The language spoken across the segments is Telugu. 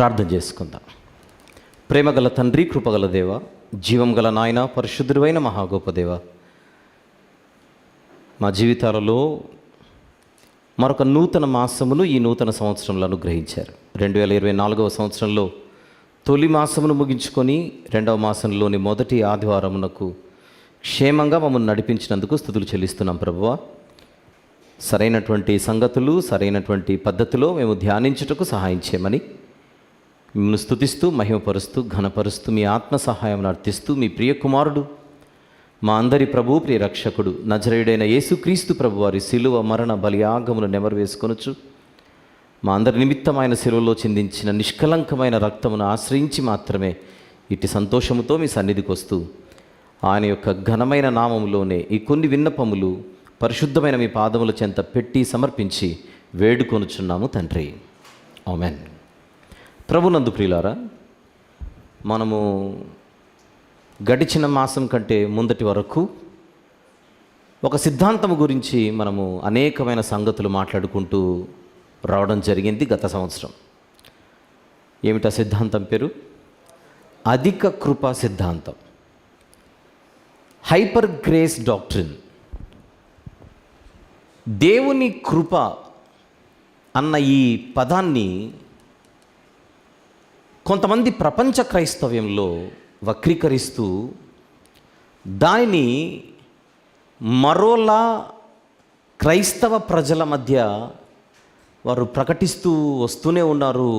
ప్రార్థన చేసుకుందాం. ప్రేమగల తండ్రి, కృపగల దేవ, జీవం గల నాయన, పరిశుద్ధుడైన మహాగోప దేవ, మా జీవితాలలో మరొక నూతన మాసమును ఈ నూతన సంవత్సరంలో అనుగ్రహించారు. 2024వ సంవత్సరంలో తొలి మాసమును ముగించుకొని 2వ మాసంలోని మొదటి ఆదివారమునకు క్షేమంగా మమ్మల్ని నడిపించినందుకు స్తుతులు చెల్లిస్తున్నాం ప్రభువా. సరైనటువంటి సంగతులు, సరైనటువంటి పద్ధతిలో మేము ధ్యానించుటకు సహాయం చేయమని మిమ్మల్ని స్తుతిస్తూ, మహిమపరుస్తూ, ఘనపరుస్తూ, మీ ఆత్మ సహాయం అర్థిస్తూ, మీ ప్రియ కుమారుడు, మా అందరి ప్రభు, ప్రియ రక్షకుడు నజరేయుడైన యేసుక్రీస్తు ప్రభు వారి శిలువ మరణ బలియాగమును నెమరు వేసుకొనుచు మా అందరి నిమిత్తమైన శిలువలో చిందించిన నిష్కలంకమైన రక్తమును ఆశ్రయించి మాత్రమే ఇట్టి సంతోషముతో మీ సన్నిధికి వస్తూ ఆయన యొక్క ఘనమైన నామములోనే ఈ కొన్ని విన్నపములు పరిశుద్ధమైన మీ పాదముల చెంత పెట్టి సమర్పించి వేడుకొనుచున్నాము తండ్రి. ఆమెన్. ప్రభునందు ప్రియులారా, మనము గడిచిన మాసం కంటే ముందటి వరకు ఒక సిద్ధాంతము గురించి మనము అనేకమైన సంగతులు మాట్లాడుకుంటూ రావడం జరిగింది గత సంవత్సరం. ఏమిటా సిద్ధాంతం పేరు? అధిక కృపా సిద్ధాంతం, హైపర్ గ్రేస్ డాక్ట్రిన్. దేవుని కృప అన్న ఈ పదాన్ని కొంతమంది ప్రపంచ క్రైస్తవ్యంలో వక్రీకరిస్తూ దానిని మరోలా క్రైస్తవ ప్రజల మధ్య వారు ప్రకటిస్తూ వస్తూనే ఉన్నారు.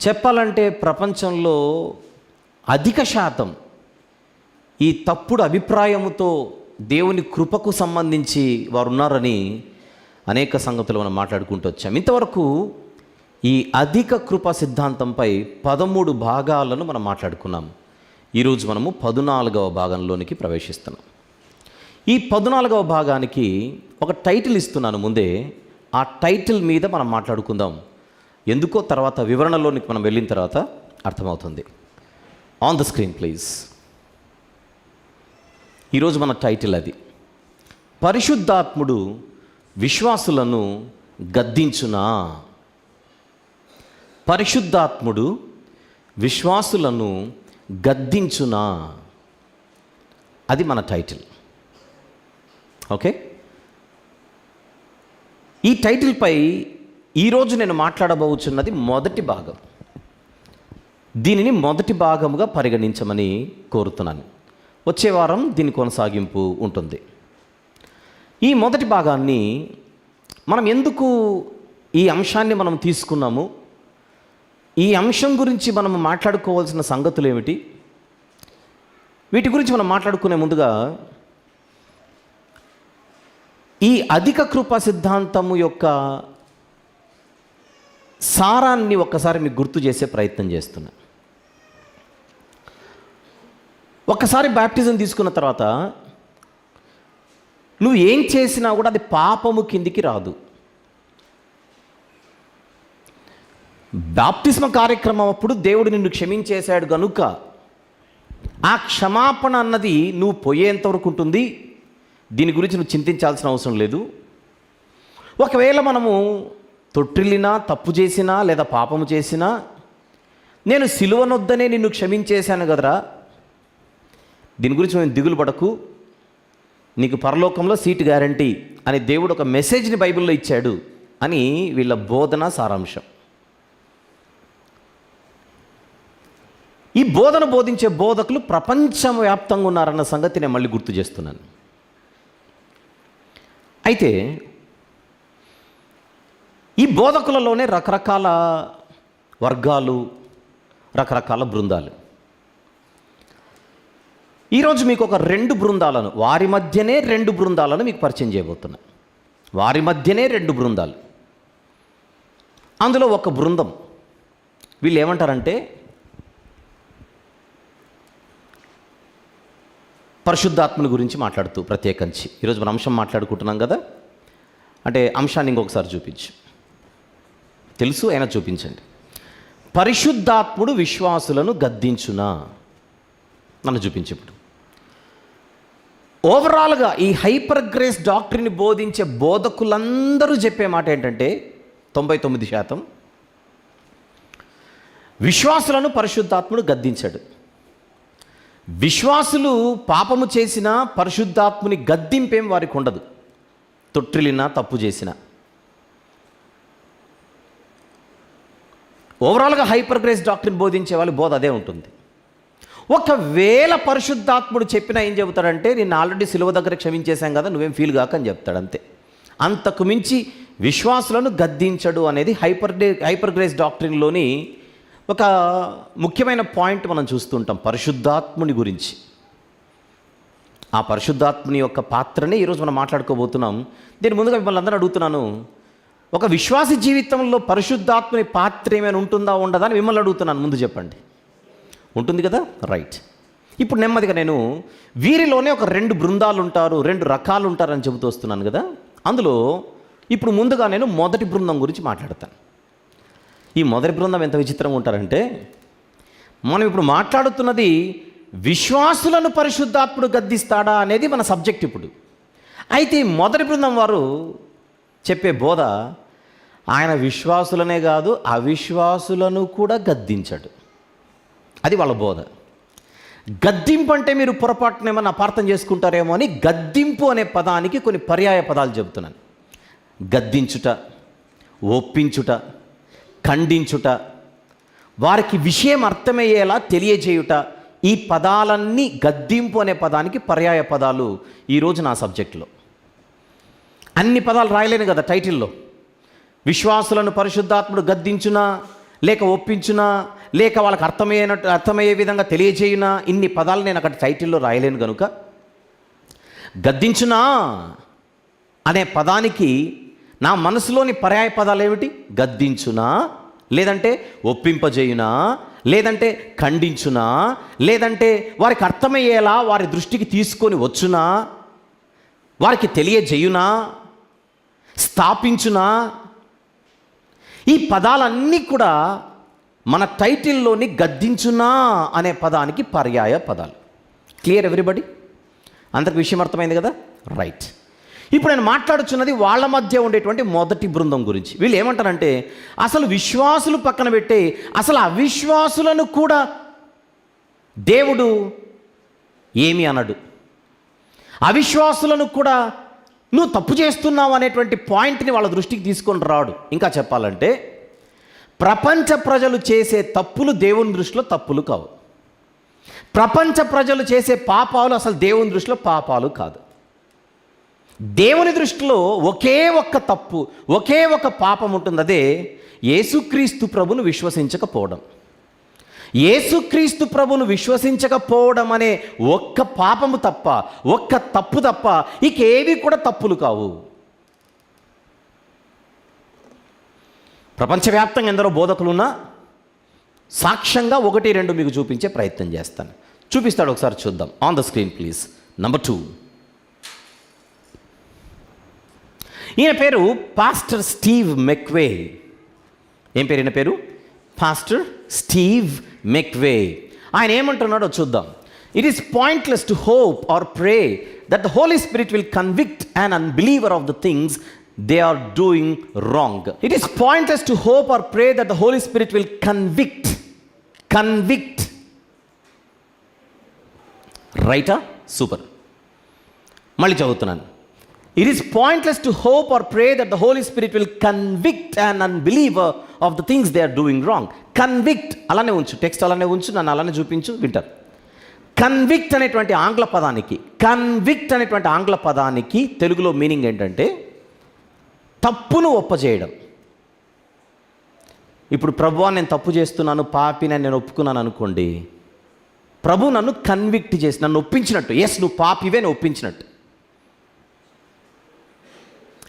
చెప్పాలంటే ప్రపంచంలో అధిక శాతం ఈ తప్పుడు అభిప్రాయముతో దేవుని కృపకు సంబంధించి వారు ఉన్నారని అనేక సంగతులు మనం మాట్లాడుకుంటూ వచ్చాం. ఇంతవరకు ఈ అధిక కృప సిద్ధాంతంపై 13 భాగాలను మనం మాట్లాడుకున్నాం. ఈరోజు మనము 14వ భాగంలోనికి ప్రవేశిస్తున్నాం. ఈ 14వ భాగానికి ఒక టైటిల్ ఇస్తున్నాను ముందే. ఆ టైటిల్ మీద మనం మాట్లాడుకుందాం. ఎందుకో తర్వాత వివరణలోనికి మనం వెళ్ళిన తర్వాత అర్థమవుతుంది. On the screen please. ఈరోజు మన టైటిల్ అది, పరిశుద్ధాత్ముడు విశ్వాసులను గద్దించునా. పరిశుద్ధాత్ముడు విశ్వాసులను గద్దించునా, అది మన టైటిల్. ఓకే, ఈ టైటిల్పై ఈరోజు నేను మాట్లాడబోచున్నది మొదటి భాగం. దీనిని మొదటి భాగముగా పరిగణించమని కోరుతున్నాను. వచ్చే వారం దీని కొనసాగింపు ఉంటుంది. ఈ మొదటి భాగాన్ని మనం ఎందుకు ఈ అంశాన్ని మనం తీసుకున్నాము, ఈ అంశం గురించి మనం మాట్లాడుకోవాల్సిన సంగతులు ఏమిటి, వీటి గురించి మనం మాట్లాడుకునే ముందుగా ఈ అధిక కృపా సిద్ధాంతము యొక్క సారాన్ని ఒక్కసారి మీకు గుర్తు చేసే ప్రయత్నం చేస్తున్నా. ఒక్కసారి బ్యాప్టిజం తీసుకున్న తర్వాత నువ్వు ఏం చేసినా కూడా అది పాపము కిందికి రాదు. బాప్తిస్మ కార్యక్రమం అప్పుడు దేవుడు నిన్ను క్షమించేశాడు కనుక ఆ క్షమాపణ అన్నది నువ్వు పోయేంతవరకు ఉంటుంది. దీని గురించి నువ్వు చింతించాల్సిన అవసరం లేదు. ఒకవేళ మనము తొట్టిల్లినా, తప్పు చేసినా, లేదా పాపము చేసినా, నేను సిలువనొద్దనే నిన్ను క్షమించేశాను కదరా, దీని గురించి నేను దిగులు పడకు, నీకు పరలోకంలో సీటు గ్యారంటీ అని దేవుడు ఒక మెసేజ్ని బైబిల్లో ఇచ్చాడు అని వీళ్ళ బోధన సారాంశం. ఈ బోధన బోధించే బోధకులు ప్రపంచవ్యాప్తంగా ఉన్నారన్న సంగతి నేను మళ్ళీ గుర్తు చేస్తున్నాను. అయితే ఈ బోధకులలోనే రకరకాల వర్గాలు, రకరకాల బృందాలు. ఈరోజు మీకు ఒక 2 బృందాలను, వారి మధ్యనే 2 బృందాలను మీకు పరిచయం చేయబోతున్నా. వారి మధ్యనే 2 బృందాలు. అందులో ఒక బృందం వీళ్ళు ఏమంటారంటే పరిశుద్ధాత్మని గురించి మాట్లాడుతూ ప్రత్యేకించి ఈరోజు మన అంశం మాట్లాడుకుంటున్నాం కదా, అంటే అంశాన్ని ఇంకొకసారి చూపించు. తెలుసు అయినా చూపించండి. పరిశుద్ధాత్ముడు విశ్వాసులను గద్దించునా, నన్ను చూపించు. ఇప్పుడు ఓవరాల్గా ఈ హైపర్ గ్రేస్ డాక్టరీని బోధించే బోధకులందరూ చెప్పే మాట ఏంటంటే 99% విశ్వాసులను పరిశుద్ధాత్ముడు గద్దించాడు. విశ్వాసులు పాపము చేసిన పరిశుద్ధాత్ముని గద్దింపేం వారికి ఉండదు. తొట్టిల్లినా తప్పు చేసిన ఓవరాల్గా హైపర్ గ్రేస్ డాక్టరీని బోధించే వాళ్ళ బోధ అదే ఉంటుంది. ఒకవేళ పరిశుద్ధాత్ముడు చెప్పినా ఏం చెబుతాడంటే, నేను ఆల్రెడీ సిలువ దగ్గర క్షమించేశాం కదా, నువ్వేం ఫీల్ కాక అని చెప్తాడు అంతే. అంతకు మించి విశ్వాసులను గద్దించడు అనేది హైపర్ గ్రేస్ డాక్టరీన్లోని ఒక ముఖ్యమైన పాయింట్ మనం చూస్తుంటాం పరిశుద్ధాత్ముని గురించి. ఆ పరిశుద్ధాత్ముని యొక్క పాత్రనే ఈరోజు మనం మాట్లాడుకోబోతున్నాం. దీని ముందుగా మిమ్మల్ని అందరూ అడుగుతున్నాను, ఒక విశ్వాసి జీవితంలో పరిశుద్ధాత్ముని పాత్ర ఏమైనా ఉంటుందా ఉండదా అని మిమ్మల్ని అడుగుతున్నాను. ముందు చెప్పండి. ఉంటుంది కదా, రైట్. ఇప్పుడు నెమ్మదిగా నేను వీరిలోనే ఒక 2 బృందాలు ఉంటారు, 2 రకాలు ఉంటారని చెబుతూ వస్తున్నాను కదా. అందులో ఇప్పుడు ముందుగా నేను మొదటి బృందం గురించి మాట్లాడతాను. ఈ మొదటి బృందం ఎంత విచిత్రంగా ఉంటారంటే, మనం ఇప్పుడు మాట్లాడుతున్నది విశ్వాసులను పరిశుద్ధాత్ముడు గద్దిస్తాడా అనేది మన సబ్జెక్ట్ ఇప్పుడు. అయితే ఈ మొదటి బృందం వారు చెప్పే బోధ, ఆయన విశ్వాసులనే కాదు అవిశ్వాసులను కూడా గద్దించాడు. అది వాళ్ళ బోధ. గద్దింపు అంటే మీరు పొరపాటున ఏమన్నా అపార్థం చేసుకుంటారేమో అని గద్దింపు అనే పదానికి కొన్ని పర్యాయ పదాలు చెబుతున్నాను. గద్దించుట, ఒప్పించుట, ఖండించుట, వారికి విషయం అర్థమయ్యేలా తెలియజేయుట, ఈ పదాలన్నీ గద్దింపు అనే పదానికి పర్యాయ పదాలు ఈరోజు నా సబ్జెక్టులో. అన్ని పదాలు రాయలేను కదా టైటిల్లో. విశ్వాసులను పరిశుద్ధాత్ముడు గద్దించునా, లేక ఒప్పించునా, లేక వాళ్ళకి అర్థమయ్యే విధంగా తెలియజేయునా, ఇన్ని పదాలు నేను అక్కడ టైటిల్లో రాయలేను కనుక గద్దించునా అనే పదానికి నా మనసులోని పర్యాయ పదాలు ఏమిటి? గద్దించునా, లేదంటే ఒప్పింపజేయునా, లేదంటే ఖండించునా, లేదంటే వారికి అర్థమయ్యేలా వారి దృష్టికి తీసుకొని వచ్చునా, వారికి తెలియజేయునా, స్థాపించునా. ఈ పదాలన్నీ కూడా మన టైటిల్లోని గద్దించునా అనే పదానికి పర్యాయ పదాలు. Clear everybody? అందరికి విషయం అర్థమైంది కదా, రైట్. ఇప్పుడు నేను మాట్లాడుచున్నది వాళ్ళ మధ్య ఉండేటువంటి మొదటి బృందం గురించి. వీళ్ళు ఏమంటారంటే, అసలు విశ్వాసులు పక్కన పెట్టే అసలు అవిశ్వాసులను కూడా దేవుడు ఏమి అనడు, అవిశ్వాసులను కూడా నువ్వు తప్పు చేస్తున్నావు అనేటువంటి పాయింట్ని వాళ్ళ దృష్టికి తీసుకొని రాడు. ఇంకా చెప్పాలంటే ప్రపంచ ప్రజలు చేసే తప్పులు దేవుని దృష్టిలో తప్పులు కావు. ప్రపంచ ప్రజలు చేసే పాపాలు అసలు దేవుని దృష్టిలో పాపాలు కాదు. దేవుని దృష్టిలో ఒకే ఒక్క తప్పు, ఒకే ఒక పాపం ఉంటుంది. అదే యేసుక్రీస్తు ప్రభును విశ్వసించకపోవడం. యేసుక్రీస్తు ప్రభును విశ్వసించకపోవడం అనే ఒక్క పాపము తప్ప, ఒక్క తప్పు తప్ప ఇకేవి కూడా తప్పులు కావు. ప్రపంచవ్యాప్తంగా ఎందరో బోధకులున్నా సాక్ష్యంగా 1-2 మీకు చూపించే ప్రయత్నం చేస్తాను. చూపిస్తాడు, ఒకసారి చూద్దాం. On the screen please. Number 2. ఈయన పేరు పాస్టర్ స్టీవ్ మెక్వే. ఏం పేరు ఈయన పేరు? Pastor Steve McVey. ఆయన ఏమంటున్నాడో చూద్దాం. It is pointless to hope or pray that the Holy Spirit will convict an unbeliever of the things they are doing wrong. It is pointless to hope or pray that the Holy Spirit will convict. Right? Super. మళ్ళీ చదువుతున్నాను. It is pointless to hope or pray that the Holy Spirit will convict an unbeliever of the things they are doing wrong. Convict అలానే ఉంచు, టెక్స్ట్ అలానే ఉంచు, నన్ను అలానే చూపించు, వింటారు. కన్విక్ట్ అనేటువంటి ఆంగ్ల పదానికి తెలుగులో మీనింగ్ ఏంటంటే తప్పును ఒప్పజేయడం. ఇప్పుడు ప్రభువా నేను తప్పు చేస్తున్నాను, పాపిని నేను ఒప్పుకున్నాను అనుకోండి, ప్రభు నన్ను కన్విక్ట్ చేసి నన్ను ఒప్పించినట్టు. ఎస్, నువ్వు పాపివే, నేను ఒప్పించినట్టు.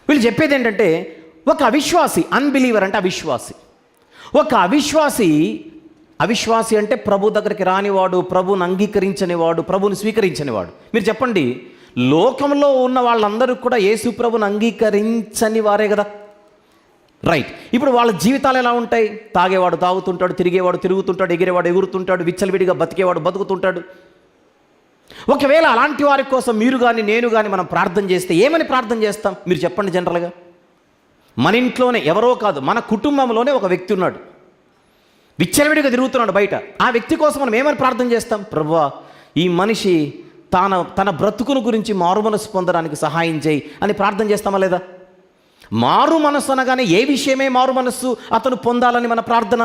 వీళ్ళు చెప్పేది ఏంటంటే, ఒక అవిశ్వాసి, అన్బిలీవర్ అంటే అవిశ్వాసి, ఒక అవిశ్వాసి అంటే ప్రభు దగ్గరికి రానివాడు, ప్రభుని అంగీకరించనివాడు, ప్రభుని స్వీకరించనివాడు. మీరు చెప్పండి, లోకంలో ఉన్న వాళ్ళందరూ కూడా యేసు ప్రభుని అంగీకరించని వారే కదా, రైట్? ఇప్పుడు వాళ్ళ జీవితాలు ఎలా ఉంటాయి? తాగేవాడు తాగుతుంటాడు, తిరిగేవాడు తిరుగుతుంటాడు, ఎగిరేవాడు ఎగురుతుంటాడు, విచ్చలవిడిగా బతికేవాడు బతుకుతుంటాడు. ఒకవేళ అలాంటి వారి కోసం మీరు కానీ నేను కానీ మనం ప్రార్థన చేస్తే ఏమని ప్రార్థన చేస్తాం? మీరు చెప్పండి. జనరల్గా మన ఇంట్లోనే ఎవరో కాదు, మన కుటుంబంలోనే ఒక వ్యక్తి ఉన్నాడు. విచ్చలవిడిగా తిరుగుతున్నాడు బయట. ఆ వ్యక్తి కోసం మనం ఏమని ప్రార్థన చేస్తాం? ప్రభువా, ఈ మనిషి తన బ్రతుకును గురించి మారు మనసు పొందడానికి సహాయం చేయి అని ప్రార్థన చేస్తామా లేదా? మారు మనస్సు అనగానే ఏ విషయమే మారు మనస్సు అతను పొందాలని మన ప్రార్థన?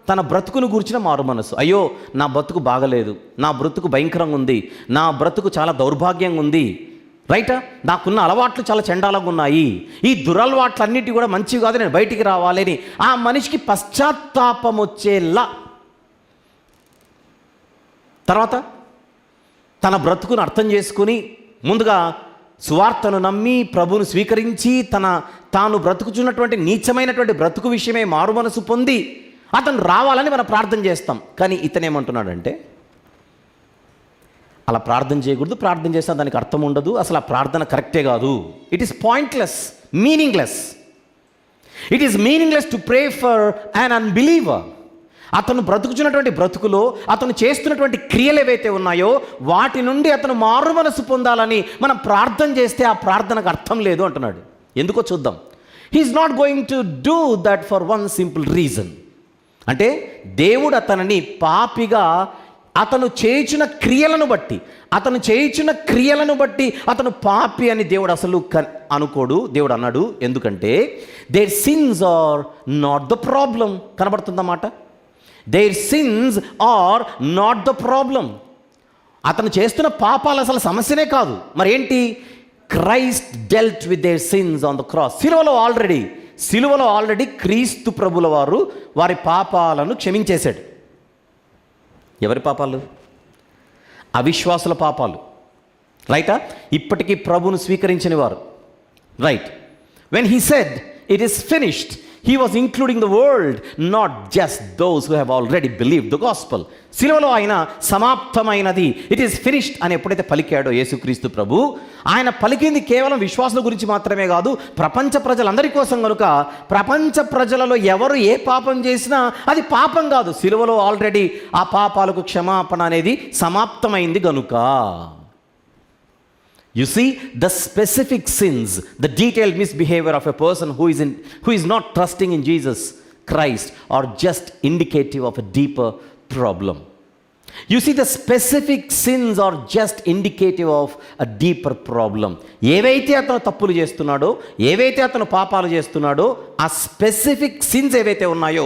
తన బ్రతుకును గురించిన మారు మనస్సు. అయ్యో, నా బ్రతుకు బాగలేదు, నా బ్రతుకు భయంకరంగా ఉంది, నా బ్రతుకు చాలా దౌర్భాగ్యంగా ఉంది, రైటా, నాకున్న అలవాట్లు చాలా చండాలంగా ఉన్నాయి, ఈ దురలవాట్లన్నిటి కూడా మంచివి కాదు, నేను బయటికి రావాలని ఆ మనిషికి పశ్చాత్తాపం వచ్చేలా. తర్వాత తన బ్రతుకును అర్థం చేసుకుని ముందుగా సువార్తను నమ్మి ప్రభువును స్వీకరించి తాను బ్రతుకుచున్నటువంటి నీచమైనటువంటి బ్రతుకు విషయమే మారు మనసు పొంది అతను రావాలని మనం ప్రార్థన చేస్తాం. కానీ ఇతనేమంటున్నాడంటే, అలా ప్రార్థన చేయకూడదు, ప్రార్థన చేసినా దానికి అర్థం ఉండదు, అసలు ఆ ప్రార్థన కరెక్టే కాదు, it is pointless, meaningless. It is meaningless to pray for an unbeliever. అతను బ్రతుకుచున్నటువంటి బ్రతుకులో అతను చేస్తున్నటువంటి క్రియలు ఏవైతే ఉన్నాయో వాటి నుండి అతను మారు మనసు పొందాలని మనం ప్రార్థన చేస్తే ఆ ప్రార్థనకు అర్థం లేదు అంటున్నాడు. ఎందుకో చూద్దాం. He's not going to do that for one simple reason. అంటే దేవుడు అతనిని పాపిగా అతను చేయుచున్న క్రియలను బట్టి అతను పాపి అని దేవుడు అసలు అనుకోడు. దేవుడు అన్నాడు, ఎందుకంటే their sins are not the problem. కనబడుతుందన్నమాట. Their sins are not the problem. అతను చేస్తున్న పాపాలు అసలు సమస్యనే కాదు. మరి ఏంటి? Christ dealt with their sins on the cross. సిలువలో ఆల్రెడీ క్రీస్తు ప్రభుల వారు వారి పాపాలను క్షమించేశాడు. ఎవరి పాపాలు? అవిశ్వాసుల పాపాలు, రైటా? ఇప్పటికీ ప్రభువును స్వీకరించని వారు, right? When he said it is finished, he was including the world, not just those who have already believed the gospel. సిలువలో ఆయన సమాప్తమైనది, ఇట్ ఈస్ ఫినిష్డ్ అని ఎప్పుడైతే పలికాడో యేసుక్రీస్తు ప్రభు, ఆయన పలికింది కేవలం విశ్వాసుల గురించి మాత్రమే కాదు, ప్రపంచ ప్రజలందరి కోసం కనుక ప్రపంచ ప్రజలలో ఎవరు ఏ పాపం చేసినా అది పాపం కాదు. సిలువలో ఆల్రెడీ ఆ పాపాలకు క్షమాపణ అనేది సమాప్తమైంది గనుక. You see, the specific sins, the detailed misbehavior of a person who is not trusting in Jesus Christ are just indicative of a deeper problem. You see, the specific sins are just indicative of a deeper problem. ఏవైతే అతను తప్పులు చేస్తున్నాడో, ఏవైతే అతను పాపాలు చేస్తున్నాడో, ఆ స్పెసిఫిక్ సిన్స్ ఏవైతే ఉన్నాయో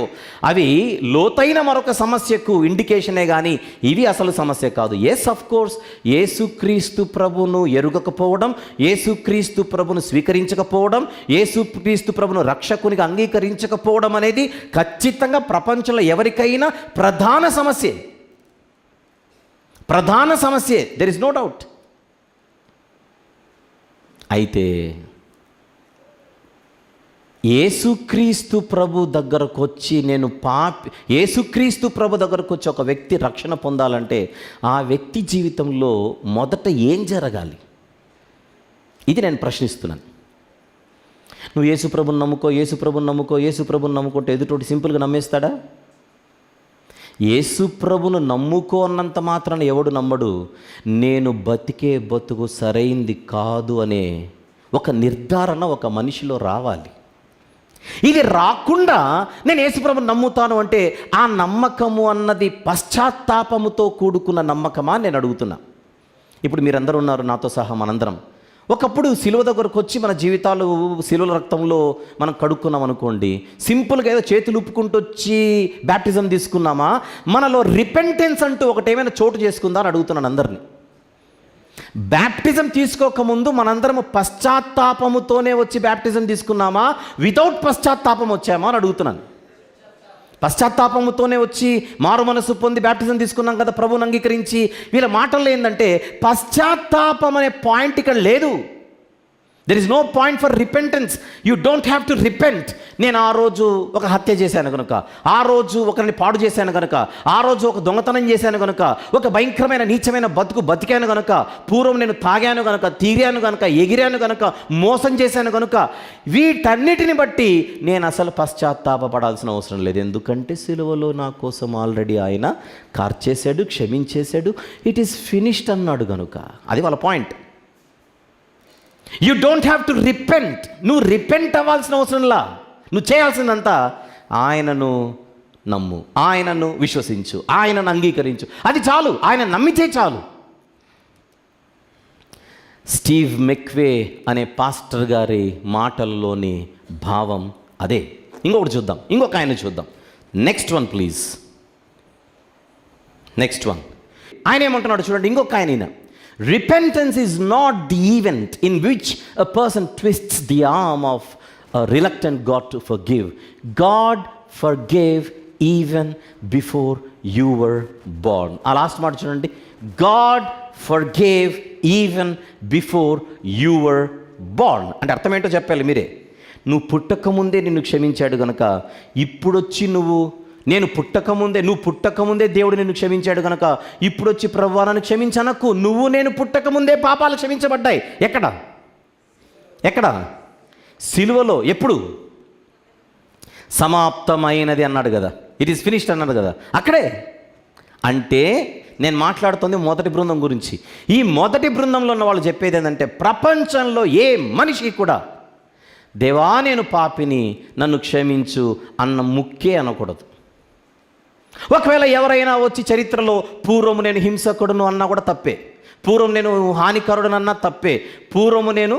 అవి లోతైన మరొక సమస్యకు ఇండికేషనే కానీ ఇవి అసలు సమస్య కాదు. ఎస్, ఆఫ్ కోర్స్, యేసుక్రీస్తు ప్రభును ఎరుగకపోవడం, యేసుక్రీస్తు ప్రభును స్వీకరించకపోవడం, యేసుక్రీస్తు ప్రభును రక్షకునిగా అంగీకరించకపోవడం అనేది ఖచ్చితంగా ప్రపంచంలో ఎవరికైనా ప్రధాన సమస్య. There is no doubt. అయితే యేసుక్రీస్తు ప్రభు దగ్గరకు వచ్చి యేసుక్రీస్తు ప్రభు దగ్గరకు వచ్చి ఒక వ్యక్తి రక్షణ పొందాలంటే ఆ వ్యక్తి జీవితంలో మొదట ఏం జరగాలి? ఇది నేను ప్రశ్నిస్తున్నాను. నువ్వు యేసుప్రభుని నమ్ముకుంటే ఎదుటోటి సింపుల్గా నమ్మేస్తాడా? యేసుప్రభును నమ్ముకోన్నంత మాత్రాన ఎవడు నమ్మడు. నేను బతికే బతుకు సరైంది కాదు అనే ఒక నిర్ధారణ ఒక మనిషిలో రావాలి. ఇది రాకుండా నేను యేసుప్రభుని నమ్ముతాను అంటే ఆ నమ్మకము అన్నది పశ్చాత్తాపముతో కూడుకున్న నమ్మకమా నేను అడుగుతున్నా. ఇప్పుడు మీరందరూ ఉన్నారు నాతో సహా, మనందరం ఒకప్పుడు సిలువ దగ్గరకు వచ్చి మన జీవితాలు సిలువల రక్తంలో మనం కడుక్కున్నాం అనుకోండి, సింపుల్గా ఏదో చేతులు ఉప్పుకుంటూ వచ్చి బ్యాప్టిజం తీసుకున్నామా? మనలో రిపెంటెన్స్ అంటూ ఒకటేమైనా చోటు చేసుకుందా అని అడుగుతున్నాను అందరినీ. బ్యాప్టిజం తీసుకోకముందు మనందరము పశ్చాత్తాపముతోనే వచ్చి బ్యాప్టిజం తీసుకున్నామా, వితౌట్ పశ్చాత్తాపం వచ్చామా అని అడుగుతున్నాను. పశ్చాత్తాపముతోనే వచ్చి మారు మనసు పొంది బ్యాప్టిజం తీసుకున్నాం కదా ప్రభువుని అంగీకరించి. వీళ్ళ మాటల్లో ఏంటంటే పశ్చాత్తాపం అనే పాయింట్ ఇక్కడ లేదు. There is no point for repentance. You don't have to repent. నేను ఆ రోజు ఒక హత్య చేశాను కనుక, ఆ రోజు ఒకరిని పాడు చేశాను కనుక, ఆ రోజు ఒక దొంగతనం చేశాను కనుక, ఒక భయంకరమైన నీచమైన బతికాను కనుక, పూర్వం నేను తాగాను కనుక, తీరాను కనుక, ఎగిరాను కనుక, మోసం చేశాను కనుక, వీటన్నిటిని బట్టి నేను అసలు పశ్చాత్తాపడాల్సిన అవసరం లేదు. ఎందుకంటే సిలువలో నా కోసం ఆల్రెడీ ఆయన కార్చేశాడు, క్షమించేశాడు, ఇట్ ఈస్ ఫినిష్డ్ అన్నాడు కనుక. అది వాళ్ళ point. You don't have to repent. నువ్వు రిపెంట్ అవ్వాల్సిన అవసరంలా. నువ్వు చేయాల్సిందంతా ఆయనను నమ్ము, ఆయనను విశ్వసించు, ఆయనను అంగీకరించు. అది చాలు, ఆయన నమ్మితే చాలు. స్టీవ్ మెక్వే అనే పాస్టర్ గారి మాటల్లోని భావం అదే. ఇంకొకటి చూద్దాం, ఇంకొక ఆయన చూద్దాం. Next one please. Next one ఆయన ఏమంటున్నాడు చూడండి. ఇంకొక ఆయన, repentance is not the event in which a person twists the arm of a reluctant God to forgive. God forgave even before you were born. ఆ లాస్ట్ మాట చూడండి. God forgave even before you were born. అంటే అర్థం ఏంటో చెప్పాలి మీరే. నువ్వు పుట్టకముందే నిన్ను క్షమించాడు కనుక ఇప్పుడొచ్చి నువ్వు నువ్వు పుట్టకముందే దేవుడు నిన్ను క్షమించాడు కనుక ఇప్పుడొచ్చి ప్రభువా నన్ను క్షమించనకు. నేను పుట్టకముందే పాపాలు క్షమించబడ్డాయి. ఎక్కడ? సిలువలో. ఎప్పుడు? సమాప్తమైనది అన్నాడు కదా, ఇట్ ఈస్ ఫినిష్డ్ అన్నాడు కదా, అక్కడే. అంటే నేను మాట్లాడుతుంది మొదటి బృందం గురించి. ఈ మొదటి బృందంలో ఉన్న వాళ్ళు చెప్పేది ఏంటంటే, ప్రపంచంలో ఏ మనిషి కూడా దేవా నేను పాపిని నన్ను క్షమించు అన్న ముక్కే అనకూడదు. ఒకవేళ ఎవరైనా వచ్చి చరిత్రలో పూర్వము నేను హింసకుడును అన్నా కూడా తప్పే, పూర్వం నేను హానికరుడునన్నా తప్పే, పూర్వము నేను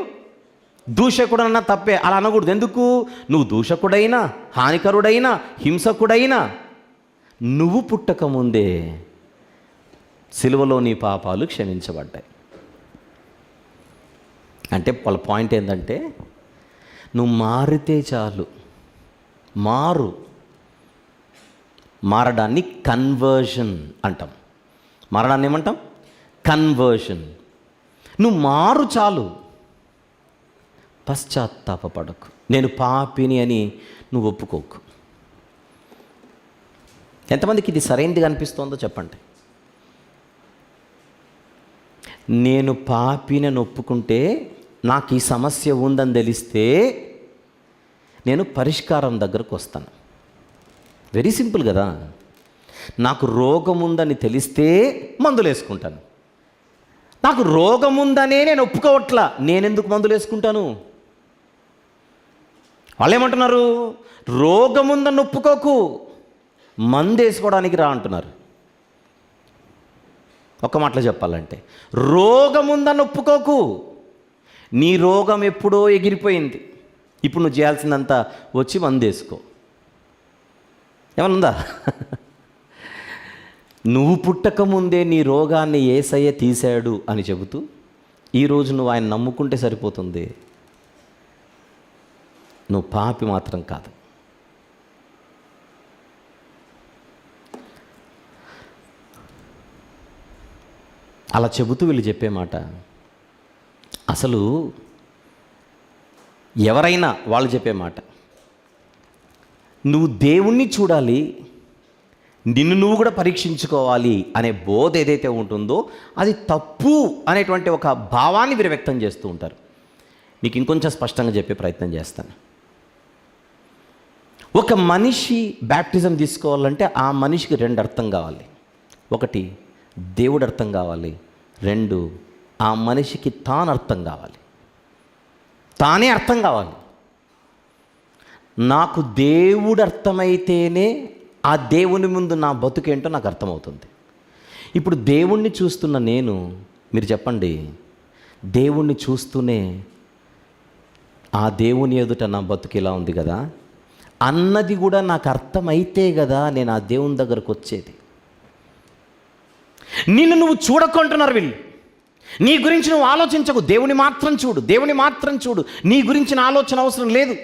దూషకుడన్నా తప్పే. అలా అనకూడదు. ఎందుకు? నువ్వు దూషకుడైనా, హానికరుడైనా, హింసకుడైనా నువ్వు పుట్టకముందే సిలువలో నీ పాపాలు క్షమించబడ్డాయి. అంటే వాళ్ళ పాయింట్ ఏంటంటే, నువ్వు మారితే చాలు. మారడాన్ని కన్వర్షన్ అంటాం. మారడాన్ని ఏమంటాం? కన్వర్షన్. నువ్వు మారు చాలు, పశ్చాత్తాపపడకు. నేను పాపిని అని నువ్వు ఒప్పుకోకు. ఎంతమందికి ఇది సరైనదిగా అనిపిస్తోందో చెప్పండి. నేను పాపిని అని ఒప్పుకుంటే, నాకు ఈ సమస్య ఉందని తెలిస్తే నేను పరిష్కారం దగ్గరకు వస్తాను. వెరీ సింపుల్ కదా. నాకు రోగం ఉందని తెలిస్తే మందులు వేసుకుంటాను. నాకు రోగం ఉందనే నేను ఒప్పుకోవట్లా, నేనెందుకు మందులు వేసుకుంటాను? వాళ్ళు ఏమంటున్నారు? రోగం ఉందని ఒప్పుకోకు, మందు వేసుకోవడానికి రా అంటున్నారు. ఒక్క మాటలో చెప్పాలంటే, రోగం ఉందని ఒప్పుకోకు. నీ రోగం ఎప్పుడో ఎగిరిపోయింది. ఇప్పుడు నువ్వు చేయాల్సిందంతా వచ్చి మందు వేసుకో. ఏమన్నా? నువ్వు పుట్టకముందే నీ రోగాన్ని యేసయ్య తీశాడు అని చెబుతూ ఈరోజు నువ్వు ఆయన నమ్ముకుంటే సరిపోతుంది. నువ్వు పాపి మాత్రం కాదు. అలా చెబుతూ వీళ్ళు చెప్పే మాట, అసలు ఎవరైనా వాళ్ళు చెప్పే మాట, నువ్వు దేవుణ్ణి చూడాలి, నిన్ను నువ్వు కూడా పరీక్షించుకోవాలి అనే బోధ ఏదైతే ఉంటుందో అది తప్పు అనేటువంటి ఒక భావాన్ని వీరు వ్యక్తం చేస్తూ ఉంటారు. మీకు ఇంకొంచెం స్పష్టంగా చెప్పే ప్రయత్నం చేస్తాను. ఒక మనిషి బ్యాప్టిజం తీసుకోవాలంటే ఆ మనిషికి 2 అర్థం కావాలి. 1 దేవుడు అర్థం కావాలి, 2 ఆ మనిషికి తాను అర్థం కావాలి. తానే అర్థం కావాలి. నాకు దేవుడు అర్థమైతేనే ఆ దేవుని ముందు నా బతుకేంటో నాకు అర్థమవుతుంది. ఇప్పుడు దేవుణ్ణి చూస్తున్న నేను, మీరు చెప్పండి, దేవుణ్ణి చూస్తూనే ఆ దేవుని ఎదుట నా బతుకు ఇలా ఉంది కదా అన్నది కూడా నాకు అర్థమైతే కదా నేను ఆ దేవుని దగ్గరకు వచ్చేది. నిన్ను నువ్వు చూడకుంటున్నారు వీళ్ళు. నీ గురించి నువ్వు ఆలోచించకు, దేవుని మాత్రం చూడు. నీ గురించిన ఆలోచన అవసరం లేదు.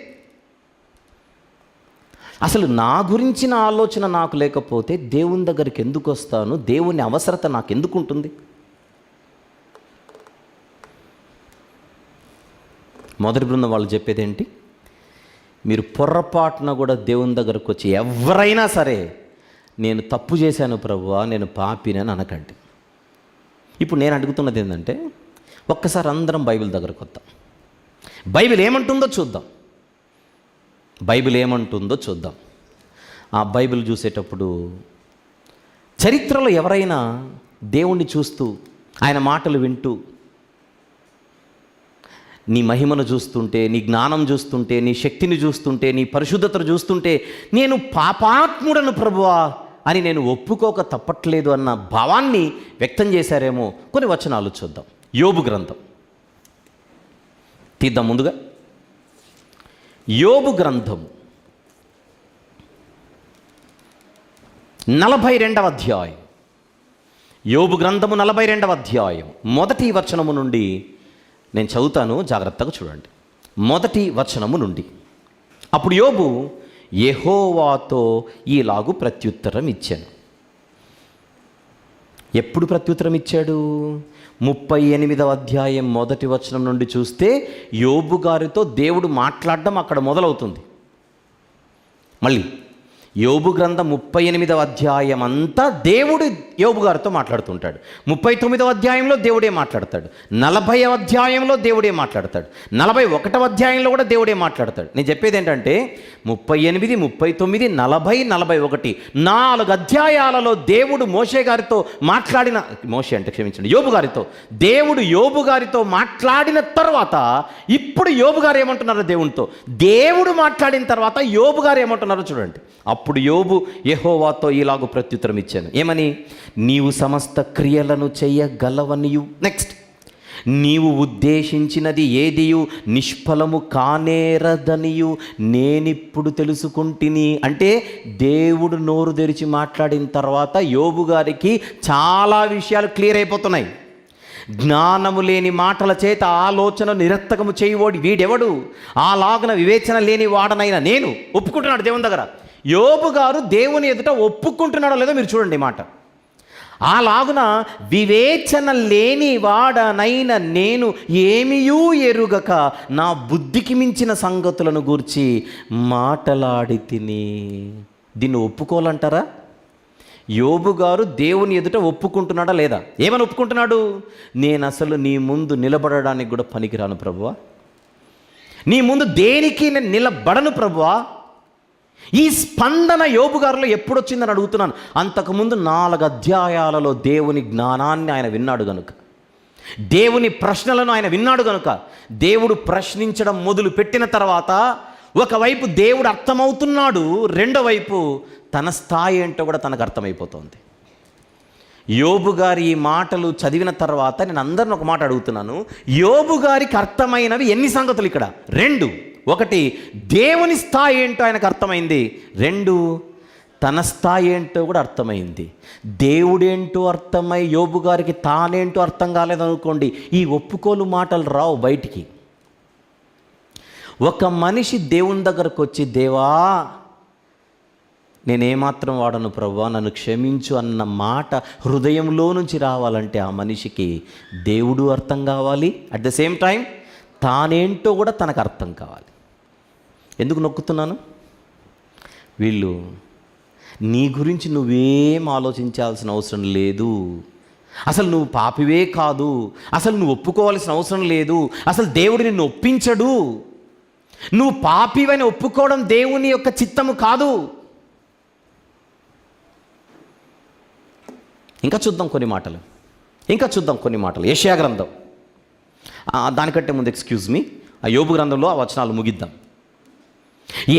అసలు నా గురించిన ఆలోచన నాకు లేకపోతే దేవుని దగ్గరికి ఎందుకు వస్తాను? దేవుని అవసరత నాకు ఎందుకు ఉంటుంది? మొదటి బృందం వాళ్ళు చెప్పేది ఏంటి? మీరు పొర్రపాటున కూడా దేవుని దగ్గరకు వచ్చి ఎవరైనా సరే నేను తప్పు చేశాను ప్రభువా, నేను పాపిని అని అనకండి. ఇప్పుడు నేను అడుగుతున్నది ఏంటంటే, ఒక్కసారి అందరం బైబిల్ దగ్గరకు వద్దాం. బైబిల్ ఏమంటుందో చూద్దాం. ఆ బైబిల్ చూసేటప్పుడు చరిత్రలో ఎవరైనా దేవుణ్ణి చూస్తూ ఆయన మాటలు వింటూ నీ మహిమను చూస్తుంటే, నీ జ్ఞానం చూస్తుంటే, నీ శక్తిని చూస్తుంటే, నీ పరిశుద్ధతను చూస్తుంటే నేను పాపాత్ముడను ప్రభువా అని నేను ఒప్పుకోక తప్పట్లేదు అన్న భావాన్ని వ్యక్తం చేశారేమో. కొన్ని వచనాలు చూద్దాం. యోబు గ్రంథం తీద్దాం. ముందుగా యోబు గ్రంథం 42వ అధ్యాయం. యోబు గ్రంథము 42వ అధ్యాయం మొదటి వచనము నుండి నేను చదువుతాను, జాగ్రత్తగా చూడండి. మొదటి వచనము నుండి. అప్పుడు యోబు యెహోవాతో ఈలాగు ప్రత్యుత్తరం ఇచ్చాను. ఎప్పుడు ప్రత్యుత్తరం ఇచ్చాడు? 38వ అధ్యాయం మొదటి వచనం నుండి చూస్తే యోబు గారితో దేవుడు మాట్లాడడం అక్కడ మొదలవుతుంది. మళ్ళీ యోబు గ్రంథం 38వ అధ్యాయం అంతా దేవుడు యోబు గారితో మాట్లాడుతుంటాడు. 39వ అధ్యాయంలో దేవుడే మాట్లాడతాడు. 40వ అధ్యాయంలో దేవుడే మాట్లాడతాడు. 41వ అధ్యాయంలో కూడా దేవుడే మాట్లాడతాడు. నేను చెప్పేది ఏంటంటే 38, 39, 40, 41 4 అధ్యాయాలలో దేవుడు మోషే గారితో యోబు గారితో దేవుడు యోబు గారితో మాట్లాడిన తర్వాత ఇప్పుడు యోబు గారు ఏమంటున్నారో దేవునితో, దేవుడు మాట్లాడిన తర్వాత యోబు గారు ఏమంటున్నారో చూడండి. అప్పుడు యోబు యెహోవాతో ఇలాగు ప్రత్యుత్తరం ఇచ్చాను. ఏమని? నీవు సమస్త క్రియలను చెయ్యగలవనియు, నెక్స్ట్, నీవు ఉద్దేశించినది ఏదియు నిష్ఫలము కానేరదనియు నేనిప్పుడు తెలుసుకుంటుని. అంటే దేవుడు నోరు తెరిచి మాట్లాడిన తర్వాత యోబు గారికి చాలా విషయాలు క్లియర్ అయిపోతున్నాయి. జ్ఞానము లేని మాటల చేత ఆలోచన నిరర్థకము చేయవాడు వీడెవడు? అలాగన వివేచన లేని వాడనైనా నేను ఒప్పుకుంటున్నాడు దేవుని దగ్గర. యోబు గారు దేవుని ఎదుట ఒప్పుకుంటున్నాడో లేదో మీరు చూడండి మాట. అలాగున వివేచన లేని వాడనైన నేను ఏమియూ ఎరుగక నా బుద్ధికి మించిన సంగతులను గూర్చి మాటలాడి తిని. దీన్ని ఒప్పుకోవాలంటారా? యోబు గారు దేవుని ఎదుట ఒప్పుకుంటున్నాడా లేదా? ఏమని ఒప్పుకుంటున్నాడు? నేను అసలు నీ ముందు నిలబడడానికి కూడా పనికిరాను ప్రభువా, నీ ముందు దేనికి నేను నిలబడను ప్రభువా. ఈ స్పందన యోబు గారిలో ఎప్పుడు వచ్చిందని అడుగుతున్నాను. అంతకుముందు 4 అధ్యాయాలలో దేవుని జ్ఞానాన్ని ఆయన విన్నాడు గనుక, దేవుని ప్రశ్నలను ఆయన విన్నాడు గనుక, దేవుడు ప్రశ్నించడం మొదలు పెట్టిన తర్వాత ఒకవైపు దేవుడు అర్థమవుతున్నాడు, రెండో వైపు తన స్థాయి ఏంటో కూడా తనకు అర్థమైపోతుంది. యోబు గారి ఈ మాటలు చదివిన తర్వాత నేను అందరిని ఒక మాట అడుగుతున్నాను. యోబు గారికి అర్థమైనవి ఎన్ని సంగతులు ఇక్కడ? 2. 1, దేవుని స్థాయి ఏంటో ఆయనకు అర్థమైంది. 2, తన స్థాయి ఏంటో కూడా అర్థమైంది. దేవుడేంటో అర్థమై యోబు గారికి తానేంటో అర్థం కాలేదనుకోండి, ఈ ఒప్పుకోలు మాటలు రావు బయటికి. ఒక మనిషి దేవుని దగ్గరకు వచ్చి, దేవా నేనేమాత్రం వాడను ప్రభువా, నన్ను క్షమించు అన్న మాట హృదయంలో నుంచి రావాలంటే ఆ మనిషికి దేవుడు అర్థం కావాలి, అట్ ద సేమ్ టైం తానేంటో కూడా తనకు అర్థం కావాలి. ఎందుకు నొక్కుతున్నాను? వీళ్ళు నీ గురించి నువ్వేం ఆలోచించాల్సిన అవసరం లేదు, అసలు నువ్వు పాపివే కాదు, అసలు నువ్వు ఒప్పుకోవాల్సిన అవసరం లేదు, అసలు దేవుడు నిన్ను ఒప్పించడు, నువ్వు పాపివని ఒప్పుకోవడం దేవుని యొక్క చిత్తము కాదు. ఇంకా చూద్దాం కొన్ని మాటలు. యెషయా గ్రంథం, దానికంటే ముందు ఎక్స్క్యూజ్ మీ, ఆ యోబు గ్రంథంలో ఆ వచనాలు ముగిద్దాం.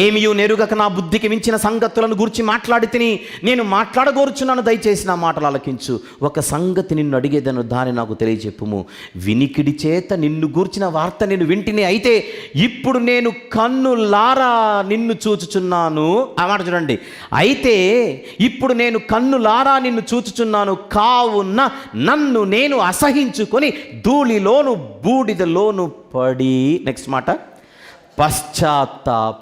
ఏమియూ నెరుగక నా బుద్ధికి మించిన సంగతులను గురించి మాట్లాడి తిని నేను మాట్లాడగోరుచున్నాను, దయచేసి నా మాటలు ఆలకించు. ఒక సంగతి నిన్ను అడిగేదను, దాన్ని నాకు తెలియచెప్పుము. వినికిడి చేత నిన్ను గూర్చిన వార్త నేను వింటిని, అయితే ఇప్పుడు నేను కన్నులారా నిన్ను చూచుచున్నాను. ఆ మాట చూడండి. అయితే ఇప్పుడు నేను కన్నులారా నిన్ను చూచుచున్నాను, కావున నన్ను నేను అసహించుకొని ధూళిలోను బూడిదలోను పడి, నెక్స్ట్ మాట, పశ్చాత్తాపడుచున్నాను.